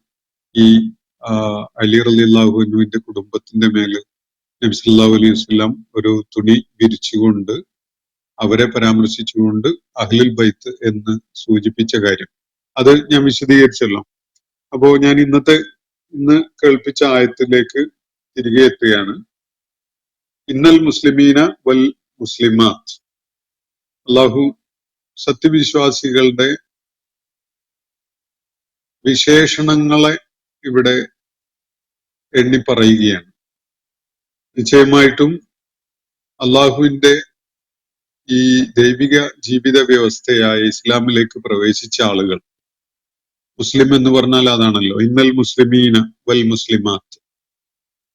ഈ അലി റളിയല്ലാഹു അൻഹുവിന്റെ കുടുംബത്തിന്റെ മേല് നബി സല്ലല്ലാഹു അലൈഹി വസല്ലം ഒരു തുണി വിരിച്ചുകൊണ്ട് അവരെ പരാമർശിച്ചുകൊണ്ട് അഹ്ലുൽ ബൈത്ത് എന്ന് സൂചിപ്പിച്ച കാര്യം അത് ഞാൻ വിശദീകരിച്ചല്ലോ. അപ്പോ ഞാൻ ഇന്ന് കേൾപ്പിച്ച ആയത്തിലേക്ക് തിരികെ എത്തുകയാണ്. ഇന്നൽ മുസ്ലിമീന വൽ മുസ്ലിമാത്ത്. അള്ളാഹു സത്യവിശ്വാസികളുടെ വിശേഷണങ്ങളെ ഇവിടെ എണ്ണി പറയുകയാണ്. നിശ്ചയമായിട്ടും അള്ളാഹുവിന്റെ ഈ ദൈവിക ജീവിത വ്യവസ്ഥയായ ഇസ്ലാമിലേക്ക് പ്രവേശിച്ച ആളുകൾ, മുസ്ലിം എന്ന് പറഞ്ഞാൽ അതാണല്ലോ, ഇന്നൽ മുസ്ലിമീന വൽ മുസ്ലിമാത്ത്.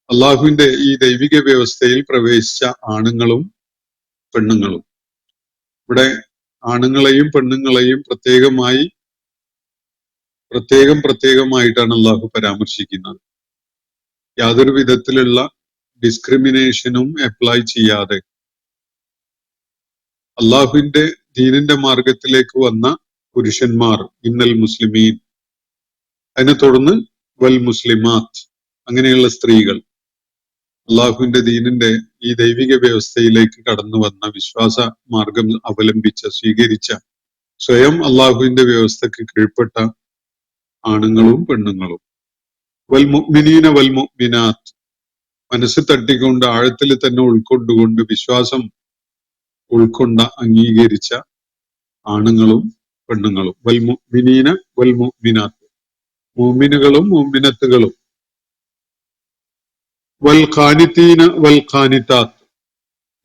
അള്ളാഹുവിന്റെ ഈ ദൈവിക വ്യവസ്ഥയിൽ പ്രവേശിച്ച ആണുങ്ങളും പെണ്ണുങ്ങളും. ഇവിടെ ആണുങ്ങളെയും പെണ്ണുങ്ങളെയും പ്രത്യേകമായിട്ടാണ് അള്ളാഹു പരാമർശിക്കുന്നത്. യാതൊരു വിധത്തിലുള്ള ഡിസ്ക്രിമിനേഷനും അപ്ലൈ ചെയ്യാതെ അള്ളാഹുവിന്റെ ദീനിന്റെ മാർഗത്തിലേക്ക് വന്ന പുരുഷന്മാർ ഇന്നൽ മുസ്ലിമീൻ, അതിനെ തുടർന്ന് വൽ മുസ്ലിമാത്ത്, അങ്ങനെയുള്ള സ്ത്രീകൾ, അള്ളാഹുവിന്റെ ദീനിന്റെ ഈ ദൈവിക വ്യവസ്ഥയിലേക്ക് കടന്നു വന്ന, വിശ്വാസ മാർഗം അവലംബിച്ച, സ്വീകരിച്ച, സ്വയം അള്ളാഹുവിന്റെ വ്യവസ്ഥക്ക് കീഴ്പ്പെട്ട ആണുങ്ങളും പെണ്ണുങ്ങളും. വൽ മുഅ്മിനീന വൽ മുഅ്മിനാത്ത്, മനസ്സ് തട്ടിക്കൊണ്ട് ആഴത്തിൽ തന്നെ ഉൾക്കൊണ്ടുകൊണ്ട് വിശ്വാസം ഉൾക്കൊണ്ട, അംഗീകരിച്ച ആണുങ്ങളും പെണ്ണുങ്ങളും. വൽ മുഅ്മിനീന വൽ മുഅ്മിനാത്ത്, മുഅ്മിനുകളും മുഅ്മിനത്തുകളും. വൽ ഖാനിതീന വൽ ഖാനിതാത്ത്,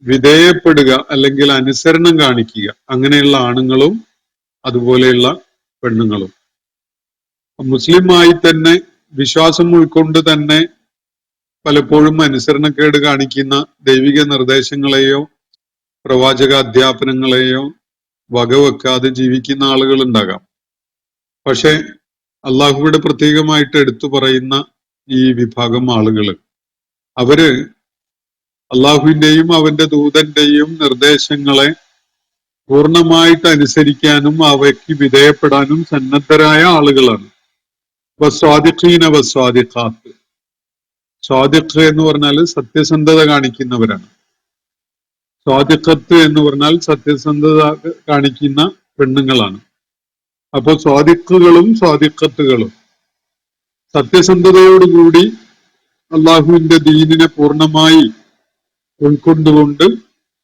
വിധേയപ്പെടുക അല്ലെങ്കിൽ അനുസരണം കാണിക്കുക, അങ്ങനെയുള്ള ആണുങ്ങളും അതുപോലെയുള്ള പെണ്ണുങ്ങളും. മുസ്ലിമായി തന്നെ വിശ്വാസം ഉൾക്കൊണ്ട് തന്നെ പലപ്പോഴും അനുസരണക്കേട് കാണിക്കുന്ന ദൈവിക നിർദ്ദേശങ്ങളെയോ പ്രവാചക അധ്യാപനങ്ങളെയോ വകവെക്കാതെ ജീവിക്കുന്ന ആളുകൾ ഉണ്ടാകാം. പക്ഷെ അള്ളാഹുവിടെ പ്രത്യേകമായിട്ട് എടുത്തു പറയുന്ന ഈ വിഭാഗം ആളുകൾ, അവര് അള്ളാഹുവിന്റെയും അവന്റെ ദൂതന്റെയും നിർദ്ദേശങ്ങളെ പൂർണ്ണമായിട്ട് അനുസരിക്കാനും അവയ്ക്ക് വിധേയപ്പെടാനും സന്നദ്ധരായ ആളുകളാണ്. വസ്വാദിഖീന വസ്വാദിഖാത്ത്, സ്വാദിഖ് എന്ന് പറഞ്ഞാൽ സത്യസന്ധത കാണിക്കുന്നവരാണ്. സ്വാദിഖത്ത് എന്ന് പറഞ്ഞാൽ സത്യസന്ധത കാണിക്കുന്ന പെണ്ണുങ്ങളാണ്. അപ്പൊ സ്വാദിഖുകളും സ്വാദിഖത്തുകളും സത്യസന്ധതയോടുകൂടി അള്ളാഹുവിന്റെ ദീനിനെ പൂർണ്ണമായി ഉൾക്കൊണ്ടുകൊണ്ട്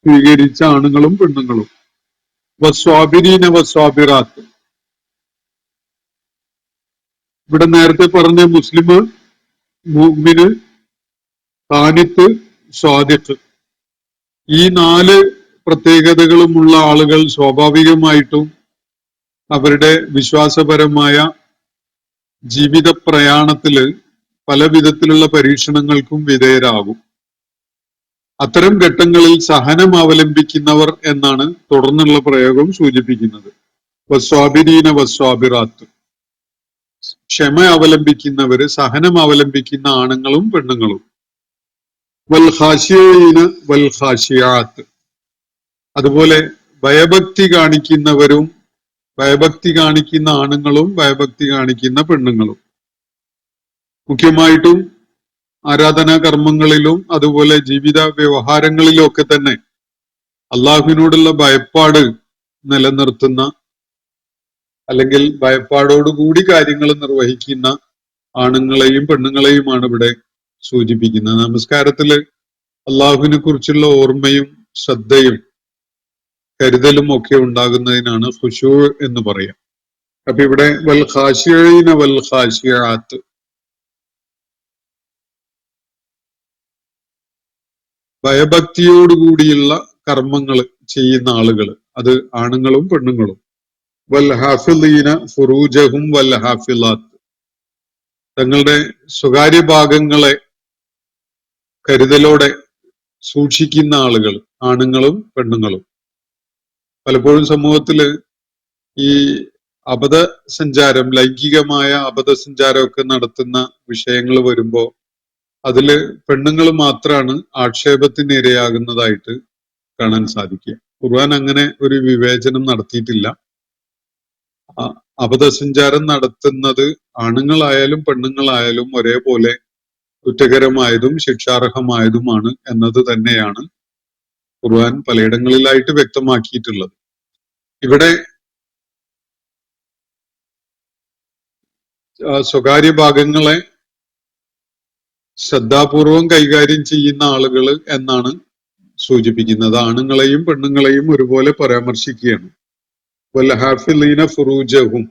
സ്വീകരിച്ച ആണുങ്ങളും പെണ്ണുങ്ങളും. വസ്വാബിരീന വസ്വാബിറാത്ത്, ഇവിടെ നേരത്തെ പറഞ്ഞ മുസ്ലിം, മുഅ്മിന്, ഖാനിത്ത്, സ്വാദിഖ്, ഈ 4 പ്രത്യേകതകളുമുള്ള ആളുകൾ സ്വാഭാവികമായിട്ടും അവരുടെ വിശ്വാസപരമായ ജീവിത പ്രയാണത്തില് പല വിധത്തിലുള്ള പരീക്ഷണങ്ങൾക്കും വിധേയരാകും. അത്തരം ഘട്ടങ്ങളിൽ സഹനം അവലംബിക്കുന്നവർ എന്നാണ് തുടർന്നുള്ള പ്രയോഗം സൂചിപ്പിക്കുന്നത്. വസ്വാബിരീന വസ്വാബിറാത്ത്, ക്ഷമ അവലംബിക്കുന്നവര്, സഹനം അവലംബിക്കുന്ന ആണുങ്ങളും പെണ്ണുങ്ങളും. വൽ ഖാശിഈന വൽ ഖാശിയാത്ത്, അതുപോലെ ഭയഭക്തി കാണിക്കുന്നവരും ഭയഭക്തി കാണിക്കുന്ന ആണുങ്ങളും ഭയഭക്തി കാണിക്കുന്ന പെണ്ണുങ്ങളും. മുഖ്യമായിട്ടും ആരാധനാ കർമ്മങ്ങളിലും അതുപോലെ ജീവിത വ്യവഹാരങ്ങളിലും ഒക്കെ തന്നെ അള്ളാഹുവിനോടുള്ള ഭയപ്പാട് നിലനിർത്തുന്ന, അല്ലെങ്കിൽ ഭയപ്പാടോടുകൂടി കാര്യങ്ങൾ നിർവഹിക്കുന്ന ആണുങ്ങളെയും പെണ്ണുങ്ങളെയുമാണ് ഇവിടെ സൂചിപ്പിക്കുന്നത്. നമസ്കാരത്തില് അള്ളാഹുവിനെ കുറിച്ചുള്ള ഓർമ്മയും ശ്രദ്ധയും കരുതലും ഒക്കെ ഉണ്ടാകുന്നതിനാണ് ഖുശൂ എന്ന് പറയാം. അപ്പൊ ഇവിടെ വൽ ഖാശിഈന വൽ ഖാശിയാത്ത്, ഭയഭക്തിയോടുകൂടിയുള്ള കർമ്മങ്ങൾ ചെയ്യുന്ന ആളുകൾ, അത് ആണുങ്ങളും പെണ്ണുങ്ങളും. വൽ ഹാഫിളീന ഫുറൂജഹും വൽ ഹാഫിളാത്ത്, തങ്ങളുടെ സ്വകാര്യ ഭാഗങ്ങളെ കരുതലോടെ സൂക്ഷിക്കുന്ന ആളുകൾ, ആണുങ്ങളും പെണ്ണുങ്ങളും. പലപ്പോഴും സമൂഹത്തില് ഈ അബദ്ധസഞ്ചാരം, ലൈംഗികമായ അബദ്ധസഞ്ചാരമൊക്കെ നടത്തുന്ന വിഷയങ്ങൾ വരുമ്പോ അതില് പെണ്ണുങ്ങൾ മാത്രമാണ് ആക്ഷേപത്തിന് ഇരയാകുന്നതായിട്ട് കാണാൻ സാധിക്കുക. ഖുർആൻ അങ്ങനെ ഒരു വിവേചനം നടത്തിയിട്ടില്ല. അബദ്ധസഞ്ചാരം നടത്തുന്നത് ആണുങ്ങളായാലും പെണ്ണുങ്ങളായാലും ഒരേപോലെ കുറ്റകരമായതും ശിക്ഷാർഹമായതുമാണ് എന്നത് തന്നെയാണ് ഖുർആൻ പലയിടങ്ങളിലായിട്ട് വ്യക്തമാക്കിയിട്ടുള്ളത്. ഇവിടെ സ്വകാര്യ ഭാഗങ്ങളെ ശ്രദ്ധാപൂർവം കൈകാര്യം ചെയ്യുന്ന ആളുകൾ എന്നാണ് സൂചിപ്പിക്കുന്നത്. ആണുങ്ങളെയും പെണ്ണുങ്ങളെയും ഒരുപോലെ പരാമർശിക്കുകയാണ്. വൽഹാഫിളീന ഫുറൂജഹും,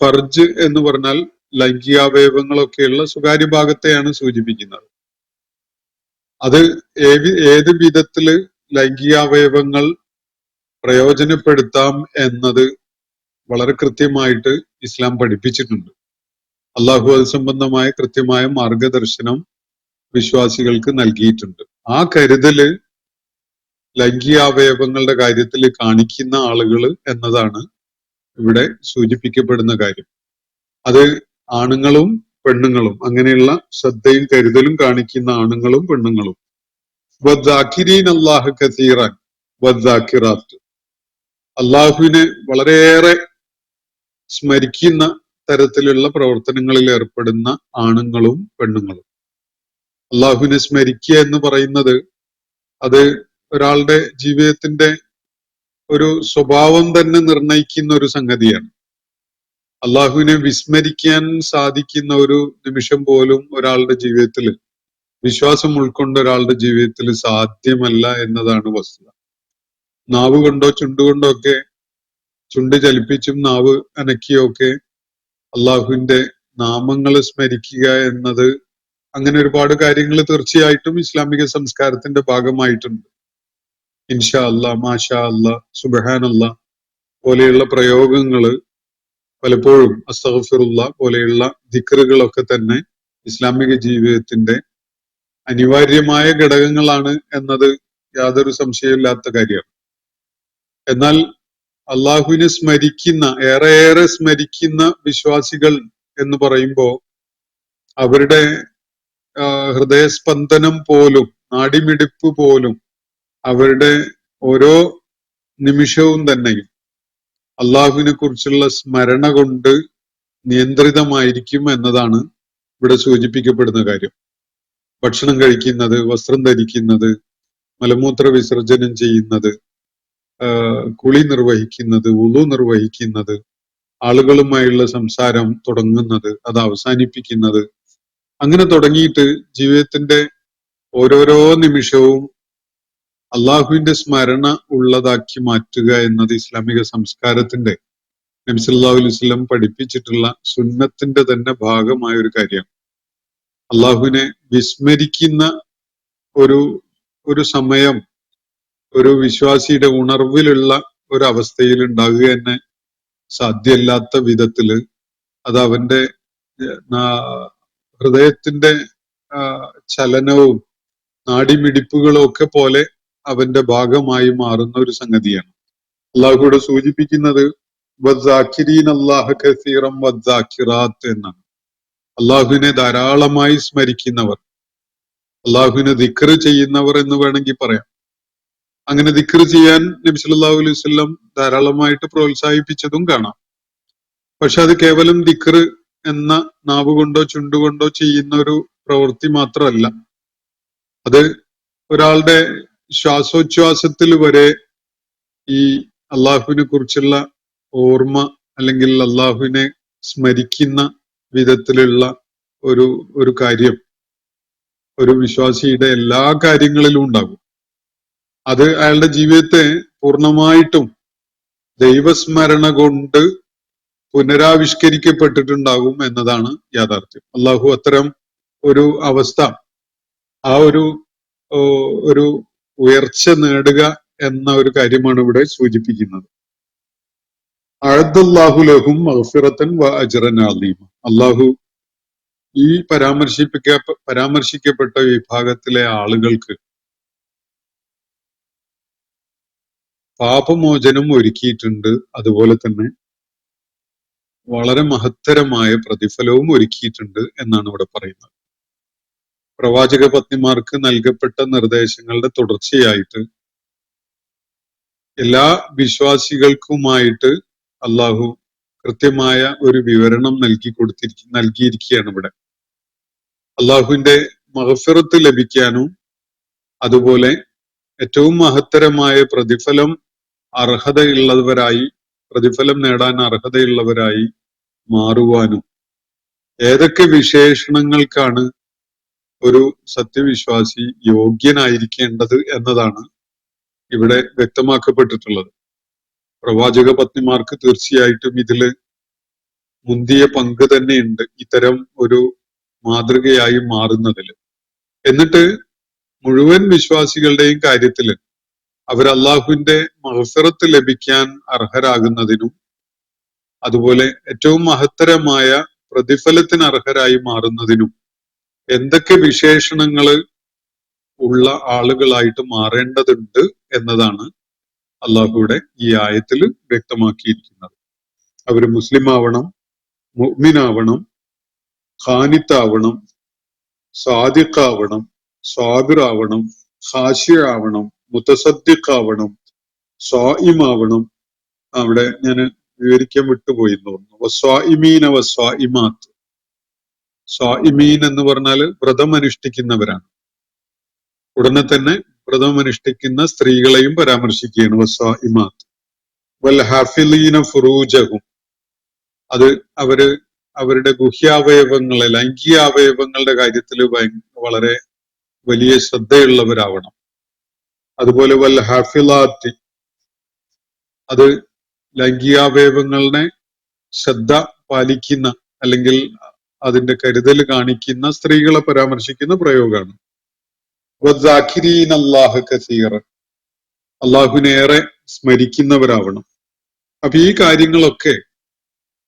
ഫർജ് എന്ന് പറഞ്ഞാൽ ലൈംഗികാവയവങ്ങളൊക്കെയുള്ള സ്വകാര്യ ഭാഗത്തെയാണ് സൂചിപ്പിക്കുന്നത്. അത് ഏത് വിധത്തില് ലൈംഗികാവയവങ്ങൾ പ്രയോജനപ്പെടുത്താം എന്നത് വളരെ കൃത്യമായിട്ട് ഇസ്ലാം പഠിപ്പിച്ചിട്ടുണ്ട്. അള്ളാഹു അത് സംബന്ധമായ കൃത്യമായ മാർഗദർശനം വിശ്വാസികൾക്ക് നൽകിയിട്ടുണ്ട്. ആ കരുതല് ലൈംഗികാവയവങ്ങളുടെ കാര്യത്തിൽ കാണിക്കുന്ന ആളുകൾ എന്നതാണ് ഇവിടെ സൂചിപ്പിക്കപ്പെടുന്ന കാര്യം. അത് ആണുങ്ങളും പെണ്ണുങ്ങളും, അങ്ങനെയുള്ള ശ്രദ്ധയും കരുതലും കാണിക്കുന്ന ആണുങ്ങളും പെണ്ണുങ്ങളും. വദ്ദാക്കിരീൻ അല്ലാഹ കസീറൻ വദ്ദാക്കിറാത്ത്, അള്ളാഹുവിനെ വളരെയേറെ സ്മരിക്കുന്ന തരത്തിലുള്ള പ്രവർത്തനങ്ങളിൽ ഏർപ്പെടുന്ന ആണുങ്ങളും പെണ്ണുങ്ങളും. അള്ളാഹുവിനെ സ്മരിക്കുക എന്ന് പറയുന്നത് അത് ഒരാളുടെ ജീവിതത്തിന്റെ ഒരു സ്വഭാവം തന്നെ നിർണയിക്കുന്ന ഒരു സംഗതിയാണ്. അള്ളാഹുവിനെ വിസ്മരിക്കാൻ സാധിക്കുന്ന ഒരു നിമിഷം പോലും ഒരാളുടെ ജീവിതത്തിൽ, വിശ്വാസം ഉൾക്കൊണ്ട ഒരാളുടെ ജീവിതത്തിൽ സാധ്യമല്ല എന്നതാണ് വസ്തുത. നാവ് കൊണ്ടോ ചുണ്ടുകൊണ്ടോ ഒക്കെ, ചുണ്ട് ചലിപ്പിച്ചും നാവ് അനക്കിയൊക്കെ അള്ളാഹുവിന്റെ നാമങ്ങൾ സ്മരിക്കുക എന്നത്, അങ്ങനെ ഒരുപാട് കാര്യങ്ങൾ തീർച്ചയായിട്ടും ഇസ്ലാമിക സംസ്കാരത്തിന്റെ ഭാഗമായിട്ടുണ്ട്. ഇൻഷാ അല്ലാ, മാഷാ അല്ലാ, സുബ്ഹാൻ അല്ലാ പോലെയുള്ള പ്രയോഗങ്ങള് പലപ്പോഴും, അസ്തഗ്ഫിറുല്ലാ പോലെയുള്ള ദിക്റുകളൊക്കെ തന്നെ ഇസ്ലാമിക ജീവിതത്തിന്റെ അനിവാര്യമായ ഘടകങ്ങളാണ് എന്നത് യാതൊരു സംശയമില്ലാത്ത കാര്യമാണ്. എന്നാൽ അള്ളാഹുവിനെ സ്മരിക്കുന്ന, ഏറെയേറെ സ്മരിക്കുന്ന വിശ്വാസികൾ എന്ന് പറയുമ്പോൾ അവരുടെ ഹൃദയസ്പന്ദനം പോലും, നാഡിമിടിപ്പ് പോലും, അവരുടെ ഓരോ നിമിഷവും തന്നെയും അള്ളാഹുവിനെ കുറിച്ചുള്ള സ്മരണ കൊണ്ട് നിയന്ത്രിതമായിരിക്കും എന്നതാണ് ഇവിടെ സൂചിപ്പിക്കപ്പെടുന്ന കാര്യം. ഭക്ഷണം കഴിക്കുന്നത്, വസ്ത്രം ധരിക്കുന്നത്, മലമൂത്ര വിസർജനം ചെയ്യുന്നത്, കുളി നിർവഹിക്കുന്നത്, വുളു നിർവഹിക്കുന്നത്, ആളുകളുമായുള്ള സംസാരം തുടങ്ങുന്നത്, അത് അവസാനിപ്പിക്കുന്നത്, അങ്ങനെ തുടങ്ങിയിട്ട് ജീവിതത്തിന്റെ ഓരോരോ നിമിഷവും അള്ളാഹുവിന്റെ സ്മരണ ഉള്ളതാക്കി മാറ്റുക എന്നത് ഇസ്ലാമിക സംസ്കാരത്തിന്റെ, നബി സല്ലല്ലാഹു അലൈഹി വസല്ലം പഠിപ്പിച്ചിട്ടുള്ള സുന്നത്തിന്റെ തന്നെ ഭാഗമായ ഒരു കാര്യമാണ്. അള്ളാഹുവിനെ വിസ്മരിക്കുന്ന ഒരു സമയം ഒരു വിശ്വാസിയുടെ ഉണർവിലുള്ള ഒരു അവസ്ഥയിൽ ഉണ്ടാകുക തന്നെ സാധ്യമല്ലാത്ത വിധത്തില് അത് അവന്റെ ഹൃദയത്തിന്റെ ചലനവും നാഡിമിടിപ്പുകളും ഒക്കെ പോലെ അവന്റെ ഭാഗമായി മാറുന്ന ഒരു സംഗതിയാണ്. അള്ളാഹു കൂടെ സൂചിപ്പിക്കുന്നത് വദ്ദാക്കിരീൻ അല്ലാഹ കസീറൻ വദ്ദാക്കിറാത്ത് എന്നാണ്. അള്ളാഹുവിനെ ധാരാളമായി സ്മരിക്കുന്നവർ, അള്ളാഹുവിനെ ദിക്ർ ചെയ്യുന്നവർ എന്ന് വേണമെങ്കിൽ പറയാം. അങ്ങനെ ദിക്ർ ചെയ്യാൻ നബി സല്ലല്ലാഹു അലൈഹി വസല്ലം ധാരാളമായിട്ട് പ്രോത്സാഹിപ്പിച്ചതും കാണാം. പക്ഷെ അത് കേവലം ദിക്ർ എന്ന നാവ് കൊണ്ടോ ചുണ്ടുകൊണ്ടോ ചെയ്യുന്ന ഒരു പ്രവൃത്തി മാത്രമല്ല. അത് ഒരാളുടെ ശ്വാസോച്ഛ്വാസത്തിൽ വരെ ഈ അള്ളാഹുവിനെ കുറിച്ചുള്ള ഓർമ്മ, അല്ലെങ്കിൽ അള്ളാഹുവിനെ സ്മരിക്കുന്ന വിധത്തിലുള്ള ഒരു കാര്യം ഒരു വിശ്വാസിയുടെ എല്ലാ കാര്യങ്ങളിലും ഉണ്ടാകും. അത് അയാളുടെ ജീവിതത്തെ പൂർണ്ണമായിട്ടും ദൈവസ്മരണ കൊണ്ട് പുനരാവിഷ്കരിക്കപ്പെട്ടിട്ടുണ്ടാകും എന്നതാണ് യാഥാർത്ഥ്യം. അള്ളാഹു അത്തരം ഒരു അവസ്ഥ, ആ ഒരു ഉയർച്ച നേടുക എന്ന ഒരു കാര്യമാണ് ഇവിടെ സൂചിപ്പിക്കുന്നത്. അഅദ്ദല്ലാഹു ലഹും മഗ്ഫിറതൻ വ അജ്റൻ അളീമ. അള്ളാഹു ഈ പരാമർശിക്കപ്പെട്ട വിഭാഗത്തിലെ ആളുകൾക്ക് പാപമോചനം ഒരുക്കിയിട്ടുണ്ട്. അതുപോലെ തന്നെ വളരെ മഹത്തരമായ പ്രതിഫലവും ഒരുക്കിയിട്ടുണ്ട് എന്നാണ് ഇവിടെ പറയുന്നത്. പ്രവാചക പത്നിമാർക്ക് നൽകപ്പെട്ട നിർദ്ദേശങ്ങളുടെ തുടർച്ചയായിട്ട് എല്ലാ വിശ്വാസികൾക്കുമായിട്ട് അള്ളാഹു കൃത്യമായ ഒരു വിവരണം നൽകിയിരിക്കുകയാണ് ഇവിടെ. അള്ളാഹുവിന്റെ മഗ്ഫിറത്ത് ലഭിക്കാനും അതുപോലെ ഏറ്റവും മഹത്തരമായ പ്രതിഫലം പ്രതിഫലം നേടാൻ അർഹതയുള്ളവരായി മാറുവാനും ഏതൊക്കെ വിശേഷണങ്ങൾക്കാണ് ഒരു സത്യവിശ്വാസി യോഗ്യനായിരിക്കേണ്ടത് എന്നതാണ് ഇവിടെ വ്യക്തമാക്കപ്പെട്ടിട്ടുള്ളത്. പ്രവാചക പത്നിമാർക്ക് തീർച്ചയായിട്ടും ഇതില് മുന്തിയ പങ്ക് തന്നെയുണ്ട് ഇത്തരം ഒരു മാതൃകയായി മാറുന്നതിൽ. എന്നിട്ട് മുഴുവൻ വിശ്വാസികളുടെയും കാര്യത്തിൽ അവർ അള്ളാഹുവിന്റെ മഗ്ഫിറത്ത് ലഭിക്കാൻ അർഹരാകുന്നതിനും അതുപോലെ ഏറ്റവും മഹത്തരമായ പ്രതിഫലത്തിന് അർഹരായി മാറുന്നതിനും എന്തൊക്കെ വിശേഷണങ്ങൾ ഉള്ള ആളുകളായിട്ട് മാറേണ്ടതുണ്ട് എന്നതാണ് അള്ളാഹുവിടെ ഈ ആയത്തിൽ വ്യക്തമാക്കിയിരിക്കുന്നത്. അവര് മുസ്ലിം ആവണം, മുഅ്മിനാവണം, ഖാനിത്താവണം, സാദിഖാവണം, സ്വാബിറാവണം, ഖാശിയാവണം, മുതസദ്ദിഖാവണം, സ്വായിമാവണം. അവിടെ ഞാൻ വിവരിക്കാൻ വിട്ടുപോയി എന്ന് തോന്നുന്നു. വസ്വായിമീന വസ്വായിമാത്ത്. സ്വായിമീൻ എന്ന് പറഞ്ഞാൽ വ്രതമനുഷ്ഠിക്കുന്നവരാണ്. ഉടനെ തന്നെ വ്രതമനുഷ്ഠിക്കുന്ന സ്ത്രീകളെയും പരാമർശിക്കുകയാണ്. വസ്വായിമാത്ത് വൽ ഹാഫിലീന ഫുറൂജഹും. അത് അവരുടെ ഗുഹ്യാവയവങ്ങളെ, ലൈംഗികാവയവങ്ങളുടെ കാര്യത്തിൽ വളരെ വലിയ ശ്രദ്ധയുള്ളവരാവണം. അതുപോലെ വൽ ഹാഫിലാത്തി, അത് ലൈംഗികാവയവങ്ങളെ ശ്രദ്ധ പാലിക്കുന്ന അല്ലെങ്കിൽ അതിന്റെ കരുതൽ കാണിക്കുന്ന സ്ത്രീകളെ പരാമർശിക്കുന്ന പ്രയോഗമാണ്. അള്ളാഹുവിനേറെ സ്മരിക്കുന്നവരാവണം. അപ്പൊ ഈ കാര്യങ്ങളൊക്കെ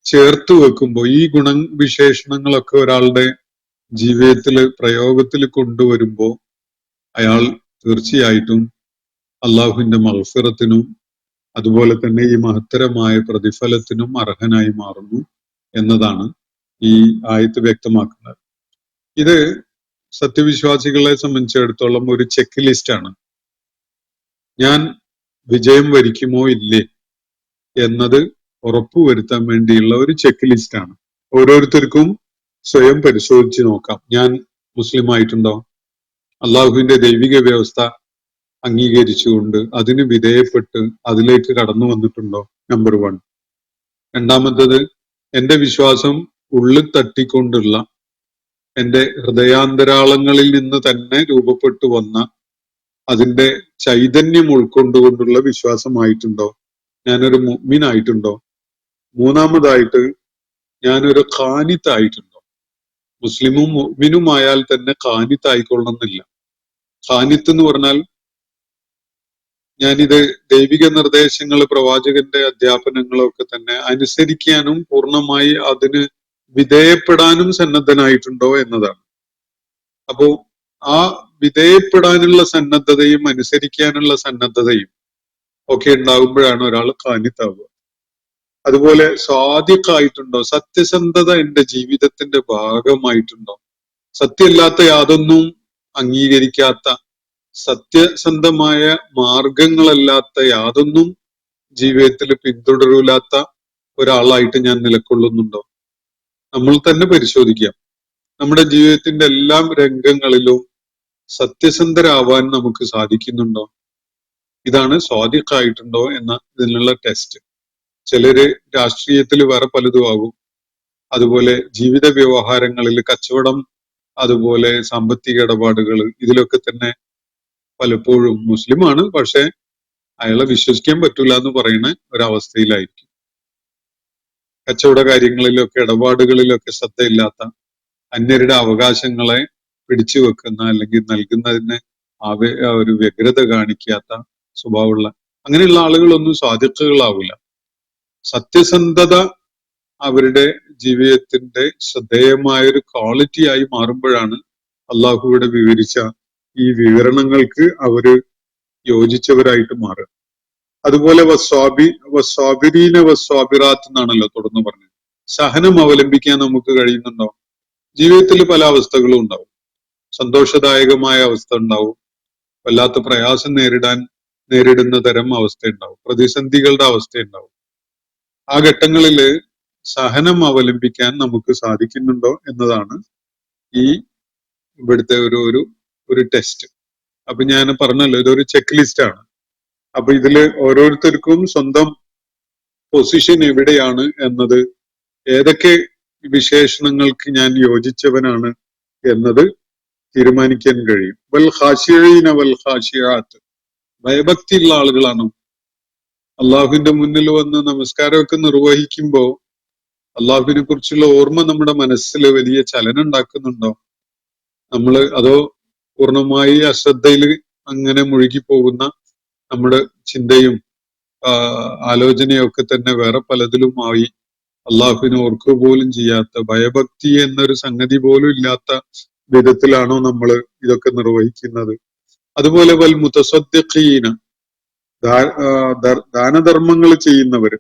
ചേർത്ത് വെക്കുമ്പോൾ, ഈ ഗുണവിശേഷണങ്ങളൊക്കെ ഒരാളുടെ ജീവിതത്തിൽ പ്രയോഗത്തിൽ കൊണ്ടുവരുമ്പോൾ അയാൾ തീർച്ചയായിട്ടും അള്ളാഹുവിന്റെ മഗ്ഫിറത്തിനും അതുപോലെ തന്നെ ഈ മഹത്തരമായ പ്രതിഫലത്തിനും അർഹനായി മാറുന്നു എന്നതാണ് ഈ ആയത്ത് വ്യക്തമാക്കുന്നത്. ഇത് സത്യവിശ്വാസികളെ സംബന്ധിച്ചിടത്തോളം ഒരു ചെക്ക് ലിസ്റ്റ് ആണ്. ഞാൻ വിജയം വരിക്കുമോ ഇല്ലേ എന്നത് ഉറപ്പുവരുത്താൻ വേണ്ടിയുള്ള ഒരു ചെക്ക് ലിസ്റ്റ് ആണ്. ഓരോരുത്തർക്കും സ്വയം പരിശോധിച്ച് നോക്കാം. ഞാൻ മുസ്ലിം ആയിട്ടുണ്ടോ? അള്ളാഹുവിന്റെ ദൈവിക വ്യവസ്ഥ അംഗീകരിച്ചുകൊണ്ട് അതിന് വിധേയപ്പെട്ട് അതിലേക്ക് കടന്നു വന്നിട്ടുണ്ടോ? നമ്പർ 1. രണ്ടാമത്തത്, എന്റെ വിശ്വാസം ഉള്ളിൽ തട്ടിക്കൊണ്ടുള്ള, എന്റെ ഹൃദയാന്തരാളങ്ങളിൽ നിന്ന് തന്നെ രൂപപ്പെട്ടു വന്ന അതിന്റെ ചൈതന്യം ഉൾക്കൊണ്ടുകൊണ്ടുള്ള വിശ്വാസമായിട്ടുണ്ടോ? ഞാനൊരു മുഅ്മിനായിട്ടുണ്ടോ? മൂന്നാമതായിട്ട്, ഞാനൊരു ഖാനിത്തായിട്ടുണ്ടോ? മുസ്ലിമും മുഅ്മിനുമായാൽ തന്നെ ഖാനിത്തായിക്കൊള്ളണമെന്നില്ല. ഖാനിത്ത് എന്ന് പറഞ്ഞാൽ ഞാനിത് ദൈവിക നിർദ്ദേശങ്ങൾ, പ്രവാചകന്റെ അധ്യാപനങ്ങളൊക്കെ തന്നെ അനുസരിക്കാനും പൂർണ്ണമായി അതിന് വിധേയപ്പെടാനും സന്നദ്ധനായിട്ടുണ്ടോ എന്നതാണ്. അപ്പോ ആ വിധേയപ്പെടാനുള്ള സന്നദ്ധതയും അനുസരിക്കാനുള്ള സന്നദ്ധതയും ഒക്കെ ഉണ്ടാകുമ്പോഴാണ് ഒരാൾ ഖാനിത്താവുക. അതുപോലെ സ്വാദിഖായിട്ടുണ്ടോ? സത്യസന്ധത എന്റെ ജീവിതത്തിന്റെ ഭാഗമായിട്ടുണ്ടോ? സത്യമല്ലാത്ത യാതൊന്നും അംഗീകരിക്കാത്ത, സത്യസന്ധമായ മാർഗങ്ങളല്ലാത്ത യാതൊന്നും ജീവിതത്തിൽ പിന്തുടരൂലാത്ത ഒരാളായിട്ട് ഞാൻ നിലകൊള്ളുന്നുണ്ടോ? നമ്മൾ തന്നെ പരിശോധിക്കാം. നമ്മുടെ ജീവിതത്തിന്റെ എല്ലാ രംഗങ്ങളിലും സത്യസന്ധരാവാൻ നമുക്ക് സാധിക്കുന്നുണ്ടോ? ഇതാണ് സ്വാദിഖായിട്ടുണ്ടോ എന്ന ഇതിനുള്ള ടെസ്റ്റ്. ചിലര് രാഷ്ട്രീയത്തിൽ വേറെ പലതും ആകും. അതുപോലെ ജീവിത വ്യവഹാരങ്ങളിൽ, കച്ചവടം, അതുപോലെ സാമ്പത്തിക ഇടപാടുകൾ, ഇതിലൊക്കെ തന്നെ പലപ്പോഴും മുസ്ലിമാണ്, പക്ഷെ അയാളെ വിശ്വസിക്കാൻ പറ്റൂല എന്ന് പറയുന്ന ഒരവസ്ഥയിലായിരിക്കും. കച്ചവട കാര്യങ്ങളിലൊക്കെ, ഇടപാടുകളിലൊക്കെ ശ്രദ്ധയില്ലാത്ത, അന്യരുടെ അവകാശങ്ങളെ പിടിച്ചു വെക്കുന്ന അല്ലെങ്കിൽ നൽകുന്നതിന് ഒരു വ്യഗ്രത കാണിക്കാത്ത സ്വഭാവമുള്ള അങ്ങനെയുള്ള ആളുകളൊന്നും സ്വാദിഖുകളാവില്ല. സത്യസന്ധത അവരുടെ ജീവിതത്തിന്റെ ശ്രദ്ധേയമായ ഒരു ക്വാളിറ്റി ആയി മാറുമ്പോഴാണ് അള്ളാഹുവിടെ വിവരിച്ച ഈ വിവരണങ്ങൾക്ക് അവര് യോജിച്ചവരായിട്ട് മാറുക. അതുപോലെ വസ്വാബിരീന വസ്വാബിറാത്ത് എന്നാണല്ലോ തുടർന്ന് പറഞ്ഞത്. സഹനം അവലംബിക്കാൻ നമുക്ക് കഴിയുന്നുണ്ടോ? ജീവിതത്തിൽ പല അവസ്ഥകളും ഉണ്ടാവും. സന്തോഷദായകമായ അവസ്ഥ ഉണ്ടാവും, വല്ലാത്ത പ്രയാസം നേരിടുന്ന തരം അവസ്ഥ ഉണ്ടാവും, പ്രതിസന്ധികളുടെ അവസ്ഥ ഉണ്ടാവും. ആ ഘട്ടങ്ങളിൽ സഹനം അവലംബിക്കാൻ നമുക്ക് സാധിക്കുന്നുണ്ടോ എന്നതാണ് ഈ ഇവിടുത്തെ ഒരു ടെസ്റ്റ്. അപ്പൊ ഞാൻ പറഞ്ഞല്ലോ ഇതൊരു ചെക്ക് ലിസ്റ്റ് ആണ്. അപ്പൊ ഇതില് ഓരോരുത്തർക്കും സ്വന്തം പൊസിഷൻ എവിടെയാണ് എന്നത്, ഏതൊക്കെ വിശേഷണങ്ങൾക്ക് ഞാൻ യോജിച്ചവനാണ് എന്നത് തീരുമാനിക്കാൻ കഴിയും. വൽ ഖാശിഈന വൽ ഖാശിആത്ത്, ഭയഭക്തിയുള്ള ആളുകളാണോ? അള്ളാഹുവിന്റെ മുന്നിൽ വന്ന് നമസ്കാരമൊക്കെ നിർവഹിക്കുമ്പോ അള്ളാഹുവിനെ കുറിച്ചുള്ള ഓർമ്മ നമ്മുടെ മനസ്സിൽ വലിയ ചലനം ഉണ്ടാക്കുന്നുണ്ടോ? അതോ പൂർണ്ണമായി അശ്രദ്ധയിൽ അങ്ങനെ മുഴുകി പോകുന്ന നമ്മുടെ ചിന്തയും ആലോചനയും ഒക്കെ തന്നെ വേറെ പലതിലുമായി അള്ളാഹുവിനെ ഓർക്കുക പോലും ചെയ്യാത്ത, ഭയഭക്തി എന്നൊരു സംഗതി പോലും ഇല്ലാത്ത വിധത്തിലാണോ നമ്മൾ ഇതൊക്കെ നിർവഹിക്കുന്നത്? അതുപോലെ വൽ മുതസദ്ദിഖീന, ദാനധർമ്മങ്ങൾ ചെയ്യുന്നവര്,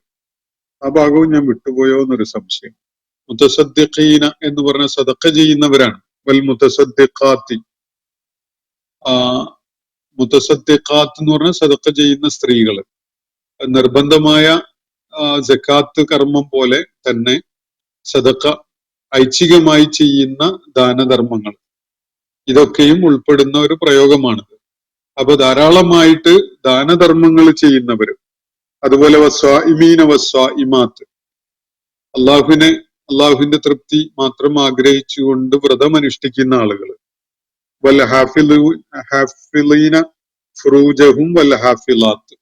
ആ ഭാഗവും ഞാൻ വിട്ടുപോയോ എന്നൊരു സംശയം. മുതസദ്ദിഖീന എന്ന് പറഞ്ഞ സദഖ ചെയ്യുന്നവരാണ്. വൽ മുതസദ്ദിഖാത്തി, മുതസദ്ദിഖാത്ത് എന്ന് പറഞ്ഞ സദഖ ചെയ്യുന്ന സ്ത്രീകള്. നിർബന്ധമായ സക്കാത്ത് കർമ്മം പോലെ തന്നെ സദഖ ഐച്ഛികമായി ചെയ്യുന്ന ദാനധർമ്മങ്ങൾ, ഇതൊക്കെയും ഉൾപ്പെടുന്ന ഒരു പ്രയോഗമാണിത്. അപ്പൊ ധാരാളമായിട്ട് ദാനധർമ്മങ്ങൾ ചെയ്യുന്നവര്, അതുപോലെ വസ്വാഇമീന വസ്വാഇമാത്ത്, അള്ളാഹുവിന്റെ തൃപ്തി മാത്രം ആഗ്രഹിച്ചുകൊണ്ട് വ്രതമനുഷ്ഠിക്കുന്ന ആളുകൾ. വൽ ഹാഫിളീന ഫുറൂജഹും വൽ ഹാഫിളാത്ത്,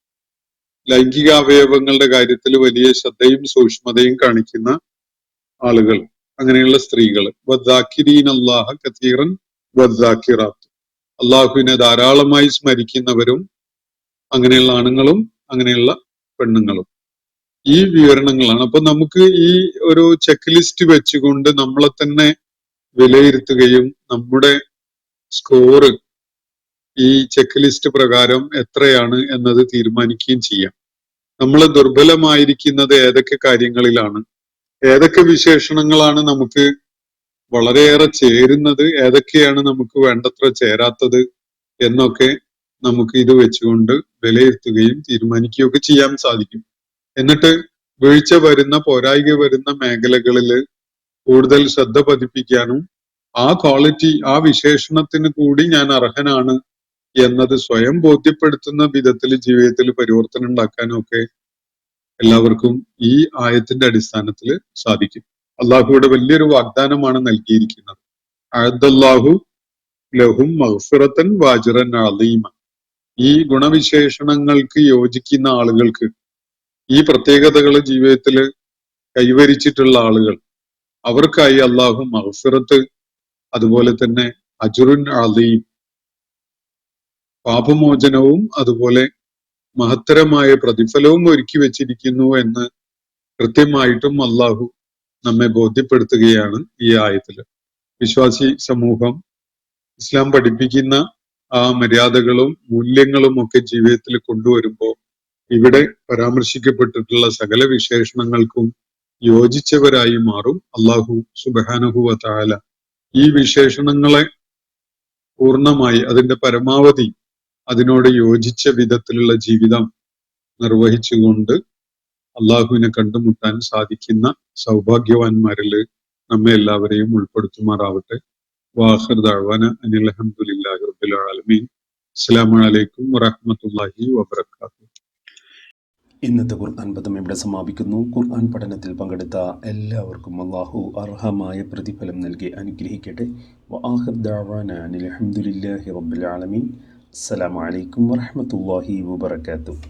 ലൈംഗിക അവയവങ്ങളുടെ കാര്യത്തിൽ വലിയ ശ്രദ്ധയും സൂക്ഷ്മതയും കാണിക്കുന്ന ആളുകൾ, അങ്ങനെയുള്ള സ്ത്രീകൾ. വദ്ദാക്കിരീൻ അല്ലാഹ കതീറൻ വദ്ദാക്കിറാത്ത്, അള്ളാഹുവിനെ ധാരാളമായി സ്മരിക്കുന്നവരും അങ്ങനെയുള്ള ആണുങ്ങളും അങ്ങനെയുള്ള പെണ്ണുങ്ങളും. ഈ വിവരണങ്ങളാണ്. അപ്പൊ നമുക്ക് ഈ ഒരു ചെക്ക് ലിസ്റ്റ് വെച്ചുകൊണ്ട് നമ്മളെ തന്നെ വിലയിരുത്തുകയും നമ്മുടെ സ്കോറ് ഈ ചെക്ക് ലിസ്റ്റ് പ്രകാരം എത്രയാണ് എന്നത് തീരുമാനിക്കുകയും ചെയ്യാം. നമ്മൾ ദുർബലമായിരിക്കുന്നത് ഏതൊക്കെ കാര്യങ്ങളിലാണ്, ഏതൊക്കെ വിശേഷണങ്ങളാണ് നമുക്ക് വളരെയേറെ ചേരുന്നത്, ഏതൊക്കെയാണ് നമുക്ക് വേണ്ടത്ര ചേരാത്തത് എന്നൊക്കെ നമുക്ക് ഇത് വെച്ചുകൊണ്ട് വിലയിരുത്തുകയും തീരുമാനിക്കുകയൊക്കെ ചെയ്യാൻ സാധിക്കും. എന്നിട്ട് വീഴ്ച വരുന്ന, പോരായ്ക വരുന്ന മേഖലകളിൽ കൂടുതൽ ശ്രദ്ധ പതിപ്പിക്കാനും ആ ക്വാളിറ്റി, ആ വിശേഷണത്തിന് കൂടി ഞാൻ അർഹനാണ് എന്നത് സ്വയം ബോധ്യപ്പെടുത്തുന്ന വിധത്തിൽ ജീവിതത്തിൽ പരിവർത്തനം ഉണ്ടാക്കാനും ഒക്കെ എല്ലാവർക്കും ഈ ആയത്തിന്റെ അടിസ്ഥാനത്തിൽ സാധിക്കും. അള്ളാഹുയുടെ വലിയൊരു വാഗ്ദാനമാണ് നൽകിയിരിക്കുന്നത്. അഅദ്ദല്ലാഹു ലഹും മഗ്ഫിറത്തൻ വഅജ്റൻ അളീമ. ഈ ഗുണവിശേഷണങ്ങൾക്ക് യോജിക്കുന്ന ആളുകൾക്ക്, ഈ പ്രത്യേകതകൾ ജീവിതത്തിൽ കൈവരിച്ചിട്ടുള്ള ആളുകൾ, അവർക്കായി അള്ളാഹു മഗ്ഫിറത്ത്, അതുപോലെ തന്നെ അജ്റുൻ അളീം, പാപമോചനവും അതുപോലെ മഹത്തരമായ പ്രതിഫലവും ഒരുക്കി വെച്ചിരിക്കുന്നു എന്ന് കൃത്യമായിട്ടും അള്ളാഹു നമ്മെ ബോധ്യപ്പെടുത്തുകയാണ് ഈ ആയത്തിൽ. വിശ്വാസി സമൂഹം ഇസ്ലാം പഠിപ്പിക്കുന്ന ആ മര്യാദകളും മൂല്യങ്ങളും ഒക്കെ ജീവിതത്തിൽ കൊണ്ടുവരുമ്പോൾ ഇവിടെ പരാമർശിക്കപ്പെട്ടിട്ടുള്ള സകല വിശേഷണങ്ങൾക്കും യോജിച്ചവരായി മാറും. അള്ളാഹു സുബ്ഹാനഹു വ തആല ഈ വിശേഷണങ്ങളെ പൂർണ്ണമായി, അതിന്റെ പരമാവധി അതിനോട് യോജിച്ച വിധത്തിലുള്ള ജീവിതം നിർവഹിച്ചുകൊണ്ട് അള്ളാഹുവിനെ കണ്ടുമുട്ടാൻ സാധിക്കുന്ന സൗഭാഗ്യവാന്മാരിൽ നമ്മെ എല്ലാവരെയും ഉൾപ്പെടുത്തുമാറാവട്ടെ. വാഖിർ ദഅ്വാന അനിൽ ഹംദുലില്ലാഹി റബ്ബിൽ ആലമീൻ. അസ്സലാമു അലൈക്കും വറഹ്മത്തുള്ളാഹി വബറകാതുഹു. ഇന്നത്തെ ഖുർആൻ പദം ഇവിടെ സമാപിക്കുന്നു. ഖുർആൻ പഠനത്തിൽ പങ്കെടുത്ത എല്ലാവർക്കും അല്ലാഹു അർഹമായ പ്രതിഫലം നൽകി അനുഗ്രഹിക്കട്ടെ. വആഖിർ ദഅ്വാന അനിൽ ഹംദുലില്ലാഹി റബ്ബിൽ ആലമീൻ. അസ്സലാമു അലൈക്കും വറഹ്മത്തുള്ളാഹി വബറകാതുഹു.